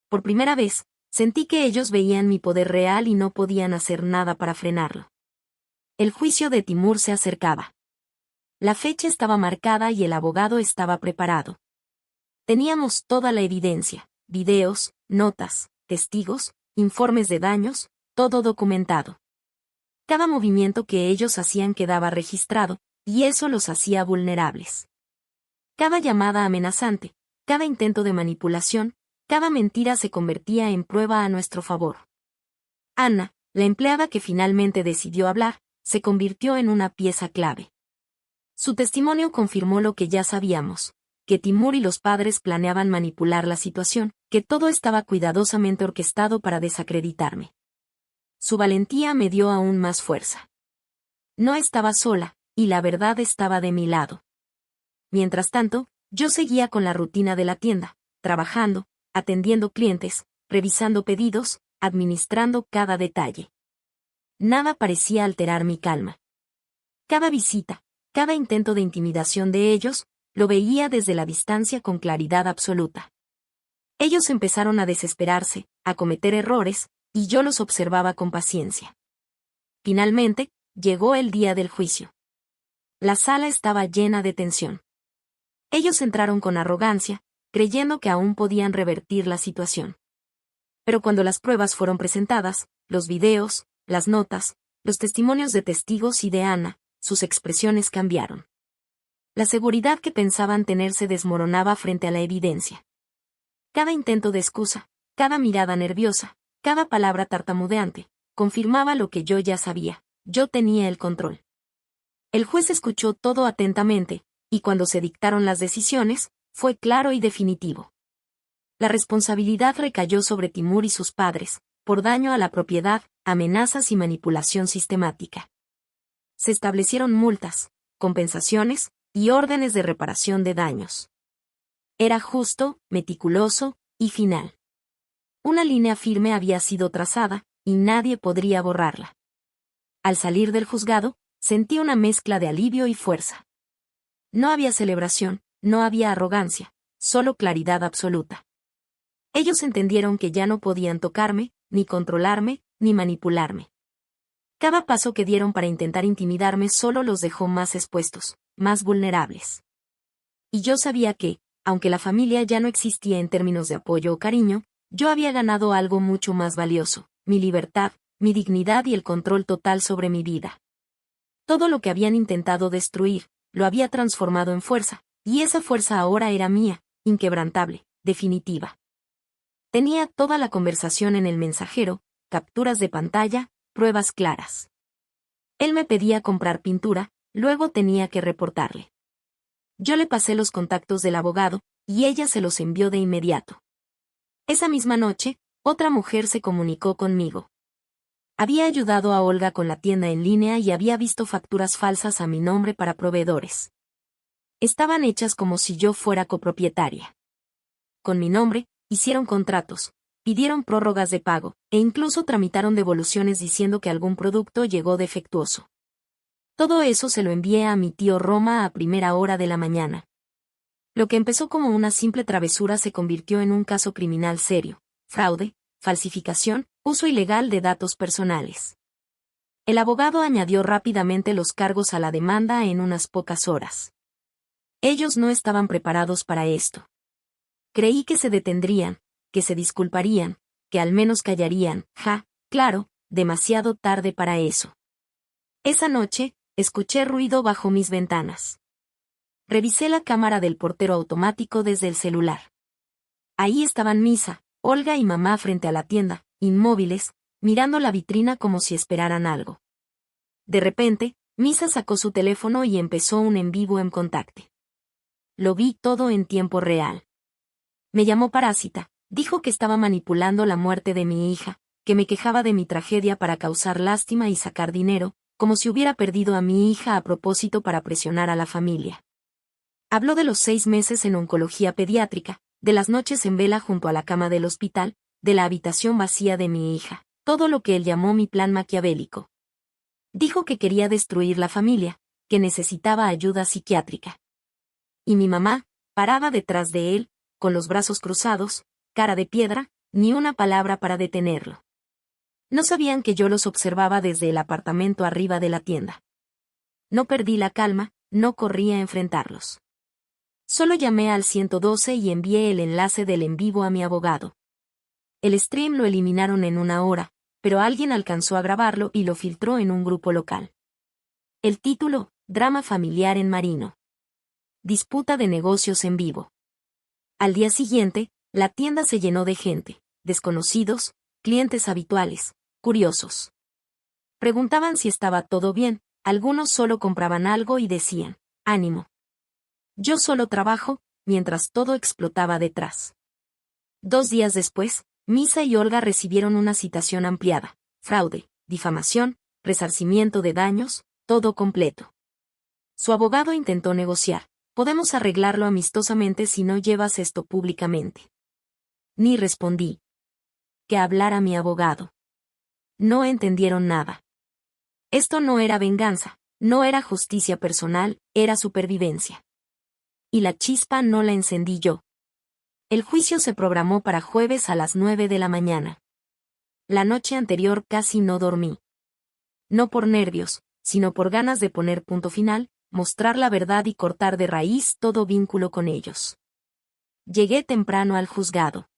Por primera vez, sentí que ellos veían mi poder real y no podían hacer nada para frenarlo. El juicio de Timur se acercaba. La fecha estaba marcada y el abogado estaba preparado. Teníamos toda la evidencia: videos, notas, testigos, informes de daños, todo documentado. Cada movimiento que ellos hacían quedaba registrado, y eso los hacía vulnerables. Cada llamada amenazante, cada intento de manipulación, cada mentira se convertía en prueba a nuestro favor. Ana, la empleada que finalmente decidió hablar, se convirtió en una pieza clave. Su testimonio confirmó lo que ya sabíamos: que Timur y los padres planeaban manipular la situación, que todo estaba cuidadosamente orquestado para desacreditarme. Su valentía me dio aún más fuerza. No estaba sola, y la verdad estaba de mi lado. Mientras tanto, yo seguía con la rutina de la tienda, trabajando, atendiendo clientes, revisando pedidos, administrando cada detalle. Nada parecía alterar mi calma. Cada visita, cada intento de intimidación de ellos, lo veía desde la distancia con claridad absoluta. Ellos empezaron a desesperarse, a cometer errores, y yo los observaba con paciencia. Finalmente, llegó el día del juicio. La sala estaba llena de tensión. Ellos entraron con arrogancia, creyendo que aún podían revertir la situación. Pero cuando las pruebas fueron presentadas, los videos, las notas, los testimonios de testigos y de Ana, sus expresiones cambiaron. La seguridad que pensaban tener se desmoronaba frente a la evidencia. Cada intento de excusa, cada mirada nerviosa, cada palabra tartamudeante, confirmaba lo que yo ya sabía: yo tenía el control. El juez escuchó todo atentamente, y cuando se dictaron las decisiones, fue claro y definitivo. La responsabilidad recayó sobre Timur y sus padres, por daño a la propiedad, amenazas y manipulación sistemática. Se establecieron multas, compensaciones y órdenes de reparación de daños. Era justo, meticuloso y final. Una línea firme había sido trazada, y nadie podría borrarla. Al salir del juzgado, sentí una mezcla de alivio y fuerza. No había celebración, no había arrogancia, solo claridad absoluta. Ellos entendieron que ya no podían tocarme, ni controlarme, ni manipularme. Cada paso que dieron para intentar intimidarme solo los dejó más expuestos, más vulnerables. Y yo sabía que, aunque la familia ya no existía en términos de apoyo o cariño, yo había ganado algo mucho más valioso, mi libertad, mi dignidad y el control total sobre mi vida. Todo lo que habían intentado destruir, lo había transformado en fuerza, y esa fuerza ahora era mía, inquebrantable, definitiva. Tenía toda la conversación en el mensajero, capturas de pantalla, pruebas claras. Él me pedía comprar pintura, luego tenía que reportarle. Yo le pasé los contactos del abogado, y ella se los envió de inmediato. Esa misma noche, otra mujer se comunicó conmigo. Había ayudado a Olga con la tienda en línea y había visto facturas falsas a mi nombre para proveedores. Estaban hechas como si yo fuera copropietaria. Con mi nombre, hicieron contratos, pidieron prórrogas de pago, e incluso tramitaron devoluciones diciendo que algún producto llegó defectuoso. Todo eso se lo envié a mi tío Roma a primera hora de la mañana. Lo que empezó como una simple travesura se convirtió en un caso criminal serio: fraude, falsificación, uso ilegal de datos personales. El abogado añadió rápidamente los cargos a la demanda en unas pocas horas. Ellos no estaban preparados para esto. Creí que se detendrían, que se disculparían, que al menos callarían. Claro, demasiado tarde para eso. Esa noche, escuché ruido bajo mis ventanas. Revisé la cámara del portero automático desde el celular. Ahí estaban Misa, Olga y mamá frente a la tienda, inmóviles, mirando la vitrina como si esperaran algo. De repente, Misa sacó su teléfono y empezó un en vivo en Contacte. Lo vi todo en tiempo real. Me llamó parásita, dijo que estaba manipulando la muerte de mi hija, que me quejaba de mi tragedia para causar lástima y sacar dinero, como si hubiera perdido a mi hija a propósito para presionar a la familia. Habló de los 6 meses en oncología pediátrica, de las noches en vela junto a la cama del hospital, de la habitación vacía de mi hija, todo lo que él llamó mi plan maquiavélico. Dijo que quería destruir la familia, que necesitaba ayuda psiquiátrica. Y mi mamá, parada detrás de él, con los brazos cruzados, cara de piedra, ni una palabra para detenerlo. No sabían que yo los observaba desde el apartamento arriba de la tienda. No perdí la calma, no corrí a enfrentarlos. Solo llamé al 112 y envié el enlace del en vivo a mi abogado. El stream lo eliminaron en 1 hora, pero alguien alcanzó a grabarlo y lo filtró en un grupo local. El título: Drama familiar en Marino. Disputa de negocios en vivo. Al día siguiente, la tienda se llenó de gente, desconocidos, clientes habituales, curiosos. Preguntaban si estaba todo bien, algunos solo compraban algo y decían: ánimo. Yo solo trabajo, mientras todo explotaba detrás. 2 días después, Misa y Olga recibieron una citación ampliada: fraude, difamación, resarcimiento de daños, todo completo. Su abogado intentó negociar: podemos arreglarlo amistosamente si no llevas esto públicamente. Ni respondí. Que hablara mi abogado. No entendieron nada. Esto no era venganza, no era justicia personal, era supervivencia. Y la chispa no la encendí yo. El juicio se programó para jueves a las 9 de la mañana. La noche anterior casi no dormí. No por nervios, sino por ganas de poner punto final, mostrar la verdad y cortar de raíz todo vínculo con ellos. Llegué temprano al juzgado.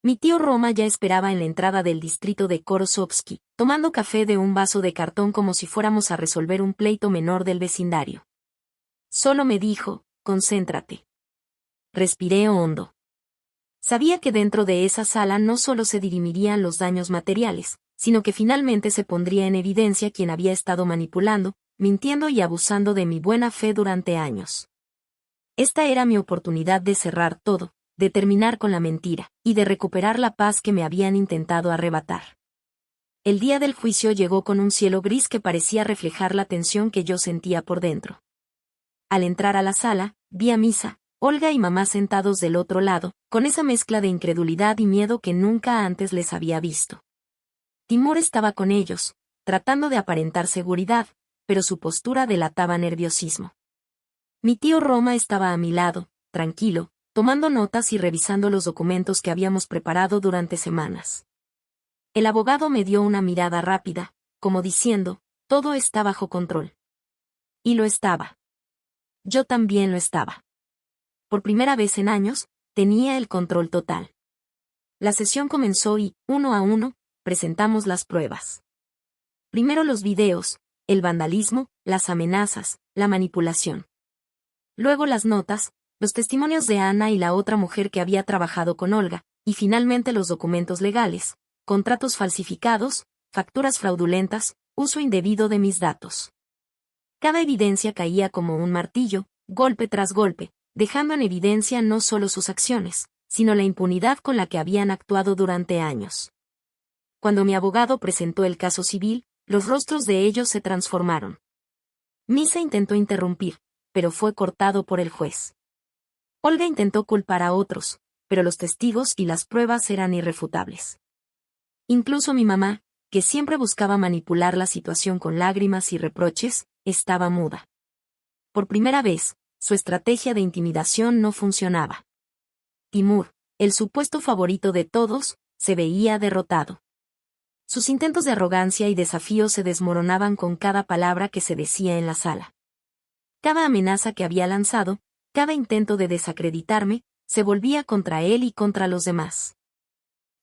Mi tío Roma ya esperaba en la entrada del distrito de Korosovsky, tomando café de un vaso de cartón como si fuéramos a resolver un pleito menor del vecindario. Solo me dijo: concéntrate. Respiré hondo. Sabía que dentro de esa sala no solo se dirimirían los daños materiales, sino que finalmente se pondría en evidencia quién había estado manipulando, mintiendo y abusando de mi buena fe durante años. Esta era mi oportunidad de cerrar todo, de terminar con la mentira, y de recuperar la paz que me habían intentado arrebatar. El día del juicio llegó con un cielo gris que parecía reflejar la tensión que yo sentía por dentro. Al entrar a la sala, vi a Misa, Olga y mamá sentados del otro lado, con esa mezcla de incredulidad y miedo que nunca antes les había visto. Timur estaba con ellos, tratando de aparentar seguridad, pero su postura delataba nerviosismo. Mi tío Roma estaba a mi lado, tranquilo, tomando notas y revisando los documentos que habíamos preparado durante semanas. El abogado me dio una mirada rápida, como diciendo, todo está bajo control. Y lo estaba. Yo también lo estaba. Por primera vez en años, tenía el control total. La sesión comenzó y, uno a uno, presentamos las pruebas. Primero los videos, el vandalismo, las amenazas, la manipulación. Luego las notas, los testimonios de Ana y la otra mujer que había trabajado con Olga, y finalmente los documentos legales, contratos falsificados, facturas fraudulentas, uso indebido de mis datos. Cada evidencia caía como un martillo, golpe tras golpe, dejando en evidencia no solo sus acciones, sino la impunidad con la que habían actuado durante años. Cuando mi abogado presentó el caso civil, los rostros de ellos se transformaron. Misa intentó interrumpir, pero fue cortado por el juez. Olga intentó culpar a otros, pero los testigos y las pruebas eran irrefutables. Incluso mi mamá, que siempre buscaba manipular la situación con lágrimas y reproches, estaba muda. Por primera vez, su estrategia de intimidación no funcionaba. Timur, el supuesto favorito de todos, se veía derrotado. Sus intentos de arrogancia y desafío se desmoronaban con cada palabra que se decía en la sala. Cada amenaza que había lanzado, cada intento de desacreditarme, se volvía contra él y contra los demás.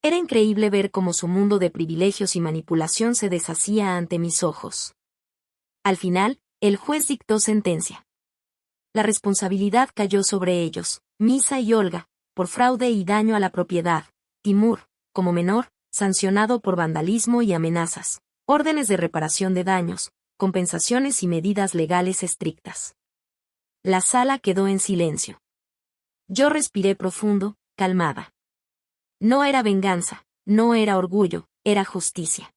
Era increíble ver cómo su mundo de privilegios y manipulación se deshacía ante mis ojos. Al final, el juez dictó sentencia. La responsabilidad cayó sobre ellos, Misa y Olga, por fraude y daño a la propiedad, Timur, como menor, sancionado por vandalismo y amenazas, órdenes de reparación de daños, compensaciones y medidas legales estrictas. La sala quedó en silencio. Yo respiré profundo, calmada. No era venganza, no era orgullo, era justicia.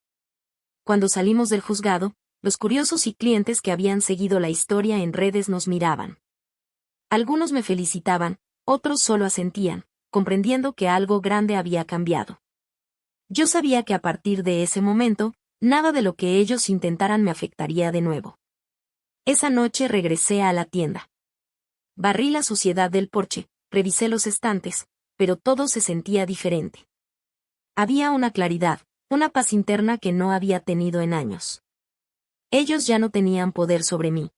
Cuando salimos del juzgado, los curiosos y clientes que habían seguido la historia en redes nos miraban. Algunos me felicitaban, otros solo asentían, comprendiendo que algo grande había cambiado. Yo sabía que a partir de ese momento, nada de lo que ellos intentaran me afectaría de nuevo. Esa noche regresé a la tienda. Barrí la suciedad del porche, revisé los estantes, pero todo se sentía diferente. Había una claridad, una paz interna que no había tenido en años. Ellos ya no tenían poder sobre mí.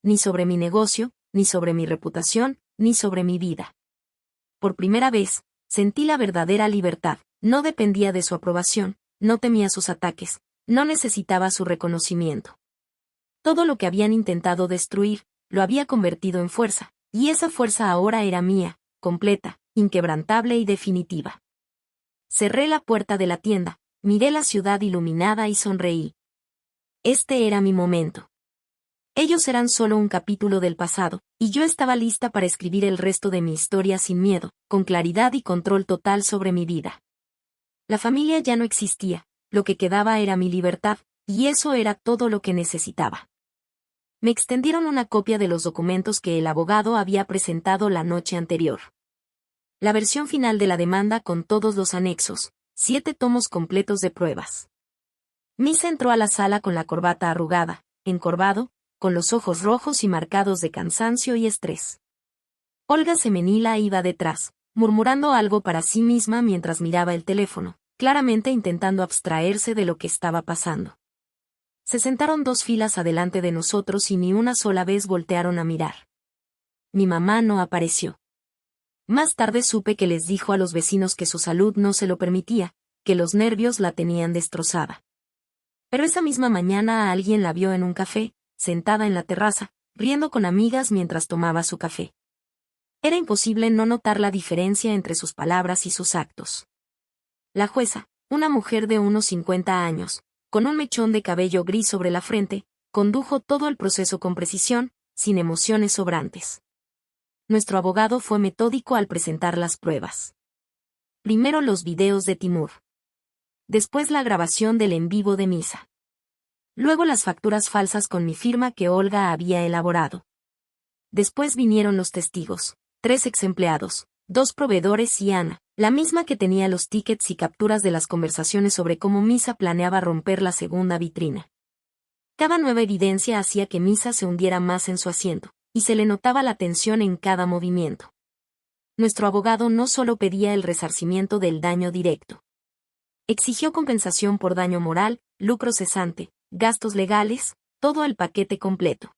Ni sobre mi negocio, ni sobre mi reputación, ni sobre mi vida. Por primera vez, sentí la verdadera libertad, no dependía de su aprobación, no temía sus ataques, no necesitaba su reconocimiento. Todo lo que habían intentado destruir, lo había convertido en fuerza, y esa fuerza ahora era mía, completa, inquebrantable y definitiva. Cerré la puerta de la tienda, miré la ciudad iluminada y sonreí. Este era mi momento. Ellos eran solo un capítulo del pasado, y yo estaba lista para escribir el resto de mi historia sin miedo, con claridad y control total sobre mi vida. La familia ya no existía, lo que quedaba era mi libertad, y eso era todo lo que necesitaba. Me extendieron una copia de los documentos que el abogado había presentado la noche anterior. La versión final de la demanda con todos los anexos, 7 tomos completos de pruebas. Misa entró a la sala con la corbata arrugada, encorvado, con los ojos rojos y marcados de cansancio y estrés. Olga Semenila iba detrás, murmurando algo para sí misma mientras miraba el teléfono, claramente intentando abstraerse de lo que estaba pasando. Se sentaron 2 filas adelante de nosotros y ni una sola vez voltearon a mirar. Mi mamá no apareció. Más tarde supe que les dijo a los vecinos que su salud no se lo permitía, que los nervios la tenían destrozada. Pero esa misma mañana a alguien la vio en un café, sentada en la terraza, riendo con amigas mientras tomaba su café. Era imposible no notar la diferencia entre sus palabras y sus actos. La jueza, una mujer de unos 50 años, con un mechón de cabello gris sobre la frente, condujo todo el proceso con precisión, sin emociones sobrantes. Nuestro abogado fue metódico al presentar las pruebas. Primero los videos de Timur. Después la grabación del en vivo de Misa. Luego las facturas falsas con mi firma que Olga había elaborado. Después vinieron los testigos, 3 exempleados, 2 proveedores y Ana, la misma que tenía los tickets y capturas de las conversaciones sobre cómo Misa planeaba romper la segunda vitrina. Cada nueva evidencia hacía que Misa se hundiera más en su asiento, y se le notaba la tensión en cada movimiento. Nuestro abogado no solo pedía el resarcimiento del daño directo. Exigió compensación por daño moral, lucro cesante, gastos legales, todo el paquete completo.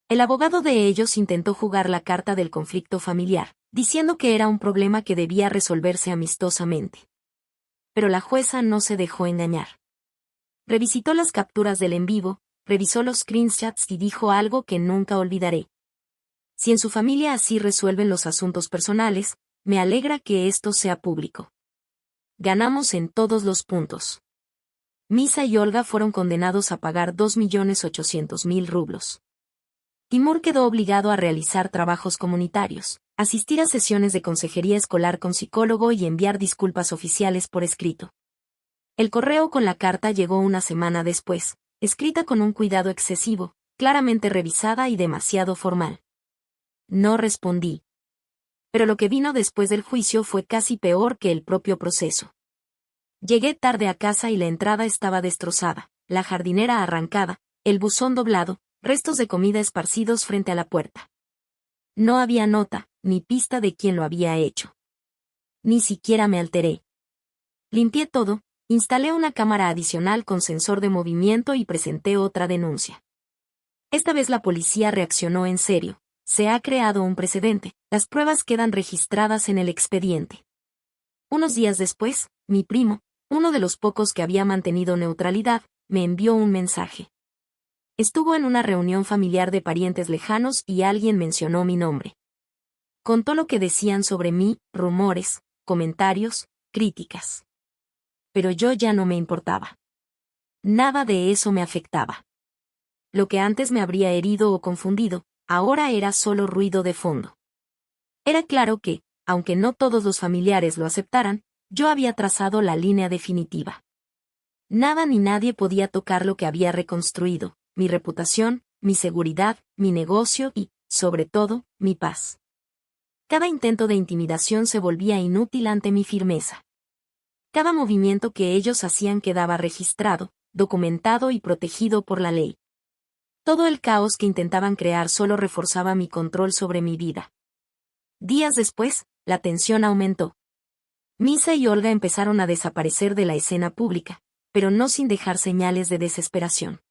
El abogado de ellos intentó jugar la carta del conflicto familiar, diciendo que era un problema que debía resolverse amistosamente. Pero la jueza no se dejó engañar. Revisitó las capturas del en vivo, revisó los screenshots y dijo algo que nunca olvidaré. Si en su familia así resuelven los asuntos personales, me alegra que esto sea público. Ganamos en todos los puntos. Misa y Olga fueron condenados a pagar 2.800.000 rublos. Timur quedó obligado a realizar trabajos comunitarios, asistir a sesiones de consejería escolar con psicólogo y enviar disculpas oficiales por escrito. El correo con la carta llegó una semana después, escrita con un cuidado excesivo, claramente revisada y demasiado formal. No respondí. Pero lo que vino después del juicio fue casi peor que el propio proceso. Llegué tarde a casa y la entrada estaba destrozada, la jardinera arrancada, el buzón doblado, restos de comida esparcidos frente a la puerta. No había nota, ni pista de quién lo había hecho. Ni siquiera me alteré. Limpié todo, instalé una cámara adicional con sensor de movimiento y presenté otra denuncia. Esta vez la policía reaccionó en serio. Se ha creado un precedente, las pruebas quedan registradas en el expediente. Unos días después, mi primo, uno de los pocos que había mantenido neutralidad, me envió un mensaje. Estuvo en una reunión familiar de parientes lejanos y alguien mencionó mi nombre. Contó lo que decían sobre mí, rumores, comentarios, críticas. Pero yo ya no me importaba. Nada de eso me afectaba. Lo que antes me habría herido o confundido, ahora era solo ruido de fondo. Era claro que, aunque no todos los familiares lo aceptaran, yo había trazado la línea definitiva. Nada ni nadie podía tocar lo que había reconstruido, mi reputación, mi seguridad, mi negocio y, sobre todo, mi paz. Cada intento de intimidación se volvía inútil ante mi firmeza. Cada movimiento que ellos hacían quedaba registrado, documentado y protegido por la ley. Todo el caos que intentaban crear solo reforzaba mi control sobre mi vida. Días después, la tensión aumentó. Misa y Olga empezaron a desaparecer de la escena pública, pero no sin dejar señales de desesperación.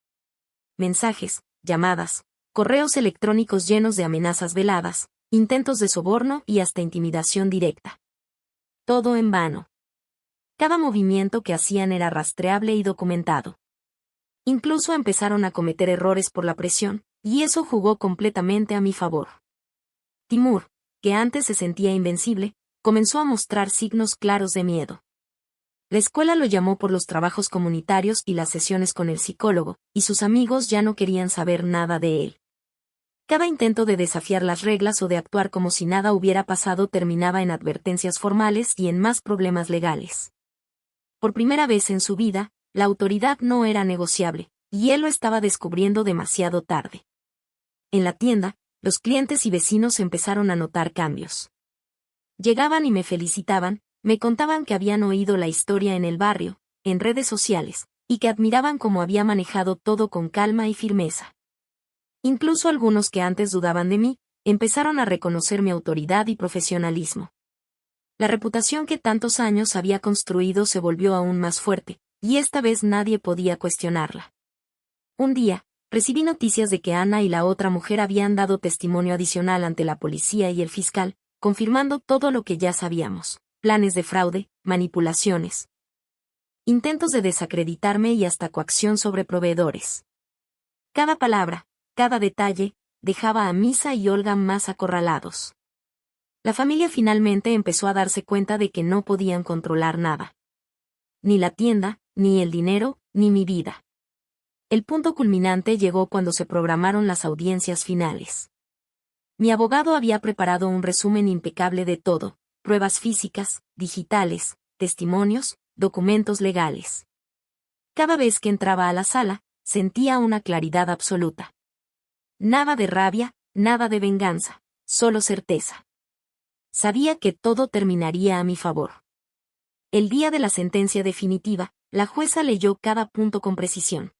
Mensajes, llamadas, correos electrónicos llenos de amenazas veladas, intentos de soborno y hasta intimidación directa. Todo en vano. Cada movimiento que hacían era rastreable y documentado. Incluso empezaron a cometer errores por la presión, y eso jugó completamente a mi favor. Timur, que antes se sentía invencible, comenzó a mostrar signos claros de miedo. La escuela lo llamó por los trabajos comunitarios y las sesiones con el psicólogo, y sus amigos ya no querían saber nada de él. Cada intento de desafiar las reglas o de actuar como si nada hubiera pasado terminaba en advertencias formales y en más problemas legales. Por primera vez en su vida, la autoridad no era negociable, y él lo estaba descubriendo demasiado tarde. En la tienda, los clientes y vecinos empezaron a notar cambios. Llegaban y me felicitaban, me contaban que habían oído la historia en el barrio, en redes sociales, y que admiraban cómo había manejado todo con calma y firmeza. Incluso algunos que antes dudaban de mí, empezaron a reconocer mi autoridad y profesionalismo. La reputación que tantos años había construido se volvió aún más fuerte, y esta vez nadie podía cuestionarla. Un día, recibí noticias de que Ana y la otra mujer habían dado testimonio adicional ante la policía y el fiscal, confirmando todo lo que ya sabíamos: planes de fraude, manipulaciones, intentos de desacreditarme y hasta coacción sobre proveedores. Cada palabra, cada detalle, dejaba a Misa y Olga más acorralados. La familia finalmente empezó a darse cuenta de que no podían controlar nada. Ni la tienda, ni el dinero, ni mi vida. El punto culminante llegó cuando se programaron las audiencias finales. Mi abogado había preparado un resumen impecable de todo: pruebas físicas, digitales, testimonios, documentos legales. Cada vez que entraba a la sala, sentía una claridad absoluta. Nada de rabia, nada de venganza, solo certeza. sabía que todo terminaría a mi favor. El día de la sentencia definitiva, la jueza leyó cada punto con precisión.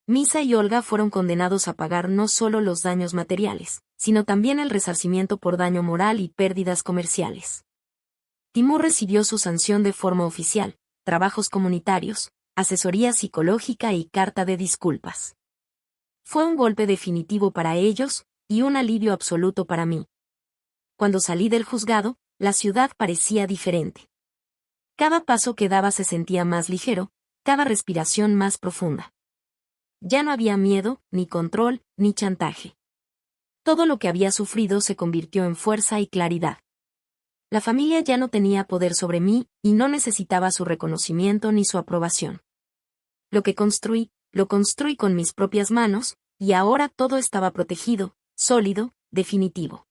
Misa y Olga fueron condenados a pagar no solo los daños materiales, sino también el resarcimiento por daño moral y pérdidas comerciales. Timur recibió su sanción de forma oficial, trabajos comunitarios, asesoría psicológica y carta de disculpas. Fue un golpe definitivo para ellos, y un alivio absoluto para mí. Cuando salí del juzgado, la ciudad parecía diferente. Cada paso que daba se sentía más ligero, cada respiración más profunda. Ya no había miedo, ni control, ni chantaje. Todo lo que había sufrido se convirtió en fuerza y claridad. La familia ya no tenía poder sobre mí, y no necesitaba su reconocimiento ni su aprobación. Lo construí con mis propias manos, y ahora todo estaba protegido, sólido, definitivo.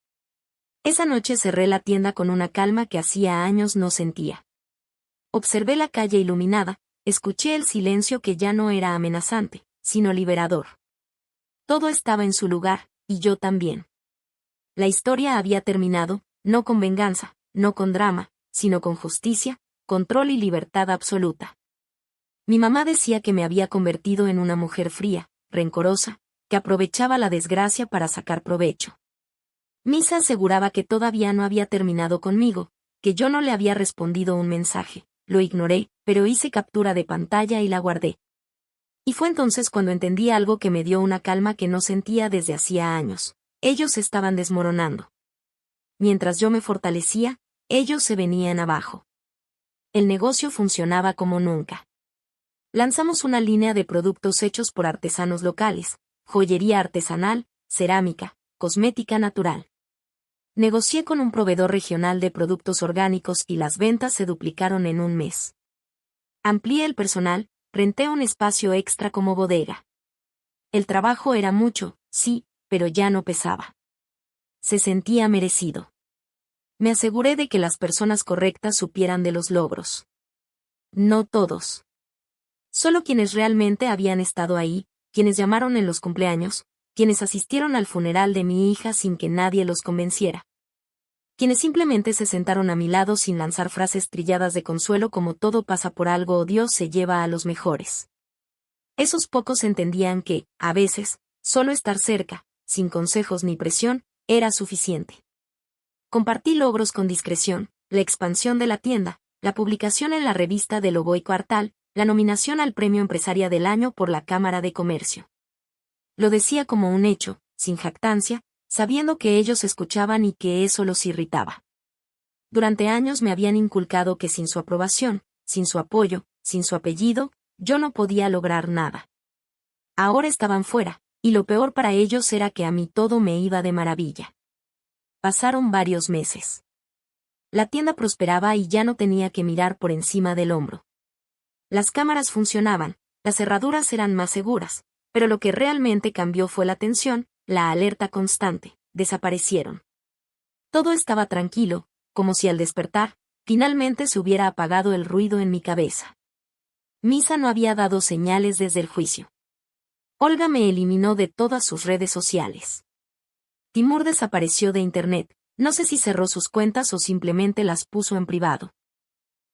Esa noche cerré la tienda con una calma que hacía años no sentía. Observé la calle iluminada, escuché el silencio que ya no era amenazante, sino liberador. Todo estaba en su lugar, y yo también. La historia había terminado, no con venganza, no con drama, sino con justicia, control y libertad absoluta. Mi mamá decía que me había convertido en una mujer fría, rencorosa, que aprovechaba la desgracia para sacar provecho. Misa aseguraba que todavía no había terminado conmigo, que yo no le había respondido un mensaje. Lo ignoré, pero hice captura de pantalla y la guardé. Y fue entonces cuando entendí algo que me dio una calma que no sentía desde hacía años. Ellos se estaban desmoronando. Mientras yo me fortalecía, ellos se venían abajo. El negocio funcionaba como nunca. Lanzamos una línea de productos hechos por artesanos locales, joyería artesanal, cerámica, cosmética natural. Negocié con un proveedor regional de productos orgánicos y las ventas se duplicaron en un mes. Amplié el personal, renté un espacio extra como bodega. El trabajo era mucho, sí, pero ya no pesaba. Se sentía merecido. Me aseguré de que las personas correctas supieran de los logros. No todos. Solo quienes realmente habían estado ahí, quienes llamaron en los cumpleaños, quienes asistieron al funeral de mi hija sin que nadie los convenciera. Quienes simplemente se sentaron a mi lado sin lanzar frases trilladas de consuelo como todo pasa por algo o Dios se lleva a los mejores. Esos pocos entendían que, a veces, solo estar cerca, sin consejos ni presión, era suficiente. Compartí logros con discreción, la expansión de la tienda, la publicación en la revista de Lobo y Cuartal, la nominación al Premio Empresaria del Año por la Cámara de Comercio. Lo decía como un hecho, sin jactancia, sabiendo que ellos escuchaban y que eso los irritaba. Durante años me habían inculcado que sin su aprobación, sin su apoyo, sin su apellido, yo no podía lograr nada. Ahora estaban fuera, y lo peor para ellos era que a mí todo me iba de maravilla. Pasaron varios meses. La tienda prosperaba y ya no tenía que mirar por encima del hombro. Las cámaras funcionaban, las cerraduras eran más seguras, pero lo que realmente cambió fue la tensión, la alerta constante. Desaparecieron. Todo estaba tranquilo, como si al despertar, finalmente se hubiera apagado el ruido en mi cabeza. Misa no había dado señales desde el juicio. Olga me eliminó de todas sus redes sociales. Timur desapareció de internet, no sé si cerró sus cuentas o simplemente las puso en privado.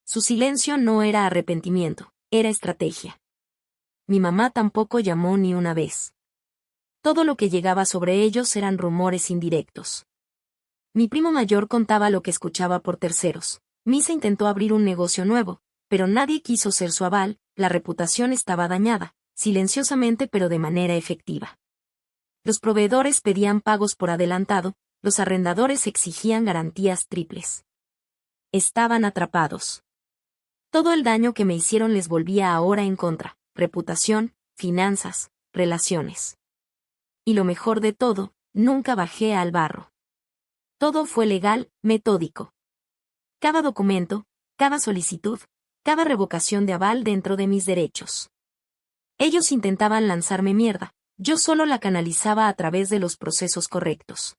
Su silencio no era arrepentimiento, era estrategia. Mi mamá tampoco llamó ni una vez. Todo lo que llegaba sobre ellos eran rumores indirectos. Mi primo mayor contaba lo que escuchaba por terceros. Misa intentó abrir un negocio nuevo, pero nadie quiso ser su aval, la reputación estaba dañada, silenciosamente pero de manera efectiva. Los proveedores pedían pagos por adelantado, los arrendadores exigían garantías triples. Estaban atrapados. Todo el daño que me hicieron les volvía ahora en contra, reputación, finanzas, relaciones. Y lo mejor de todo, nunca bajé al barro. Todo fue legal, metódico. Cada documento, cada solicitud, cada revocación de aval dentro de mis derechos. Ellos intentaban lanzarme mierda, yo solo la canalizaba a través de los procesos correctos.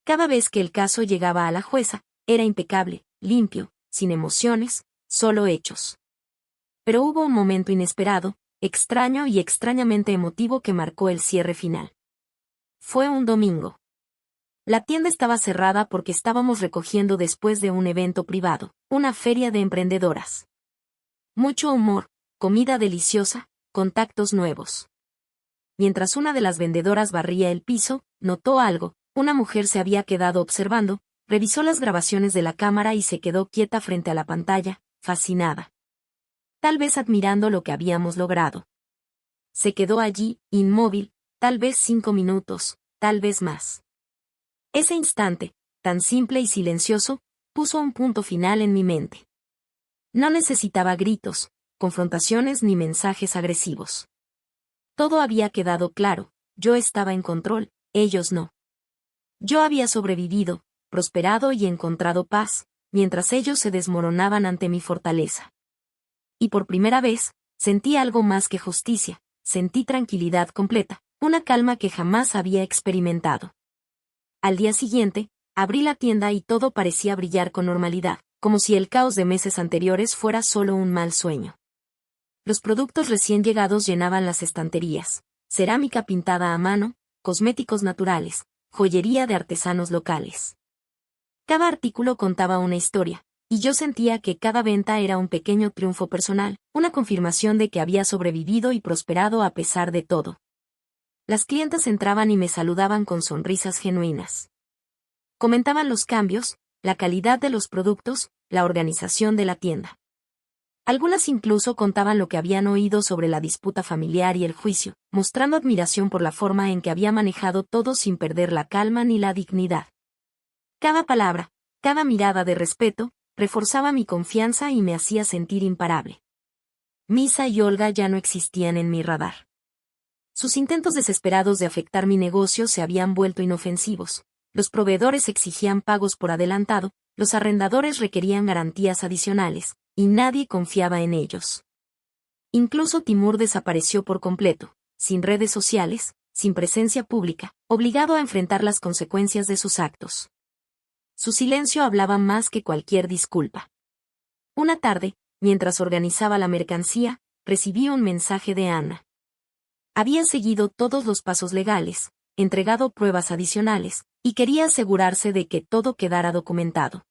Cada vez que el caso llegaba a la jueza, era impecable, limpio, sin emociones, solo hechos. Pero hubo un momento inesperado, extraño y extrañamente emotivo que marcó el cierre final. Fue un domingo. La tienda estaba cerrada porque estábamos recogiendo después de un evento privado, una feria de emprendedoras. Mucho humor, comida deliciosa, contactos nuevos. Mientras una de las vendedoras barría el piso, notó algo. Una mujer se había quedado observando, revisó las grabaciones de la cámara y se quedó quieta frente a la pantalla, fascinada. Tal vez admirando lo que habíamos logrado. Se quedó allí, inmóvil, tal vez 5 minutos, tal vez más. Ese instante, tan simple y silencioso, puso un punto final en mi mente. No necesitaba gritos, confrontaciones ni mensajes agresivos. Todo había quedado claro, yo estaba en control, ellos no. Yo había sobrevivido, prosperado y encontrado paz, mientras ellos se desmoronaban ante mi fortaleza. Y por primera vez, sentí algo más que justicia, sentí tranquilidad completa, una calma que jamás había experimentado. Al día siguiente, abrí la tienda y todo parecía brillar con normalidad, como si el caos de meses anteriores fuera solo un mal sueño. Los productos recién llegados llenaban las estanterías, cerámica pintada a mano, cosméticos naturales, joyería de artesanos locales. Cada artículo contaba una historia, y yo sentía que cada venta era un pequeño triunfo personal, una confirmación de que había sobrevivido y prosperado a pesar de todo. Las clientas entraban y me saludaban con sonrisas genuinas. Comentaban los cambios, la calidad de los productos, la organización de la tienda. Algunas incluso contaban lo que habían oído sobre la disputa familiar y el juicio, mostrando admiración por la forma en que había manejado todo sin perder la calma ni la dignidad. Cada palabra, cada mirada de respeto, reforzaba mi confianza y me hacía sentir imparable. Misa y Olga ya no existían en mi radar. Sus intentos desesperados de afectar mi negocio se habían vuelto inofensivos. Los proveedores exigían pagos por adelantado, los arrendadores requerían garantías adicionales, y nadie confiaba en ellos. Incluso Timur desapareció por completo, sin redes sociales, sin presencia pública, obligado a enfrentar las consecuencias de sus actos. Su silencio hablaba más que cualquier disculpa. Una tarde, mientras organizaba la mercancía, recibí un mensaje de Ana. Había seguido todos los pasos legales, entregado pruebas adicionales, y quería asegurarse de que todo quedara documentado.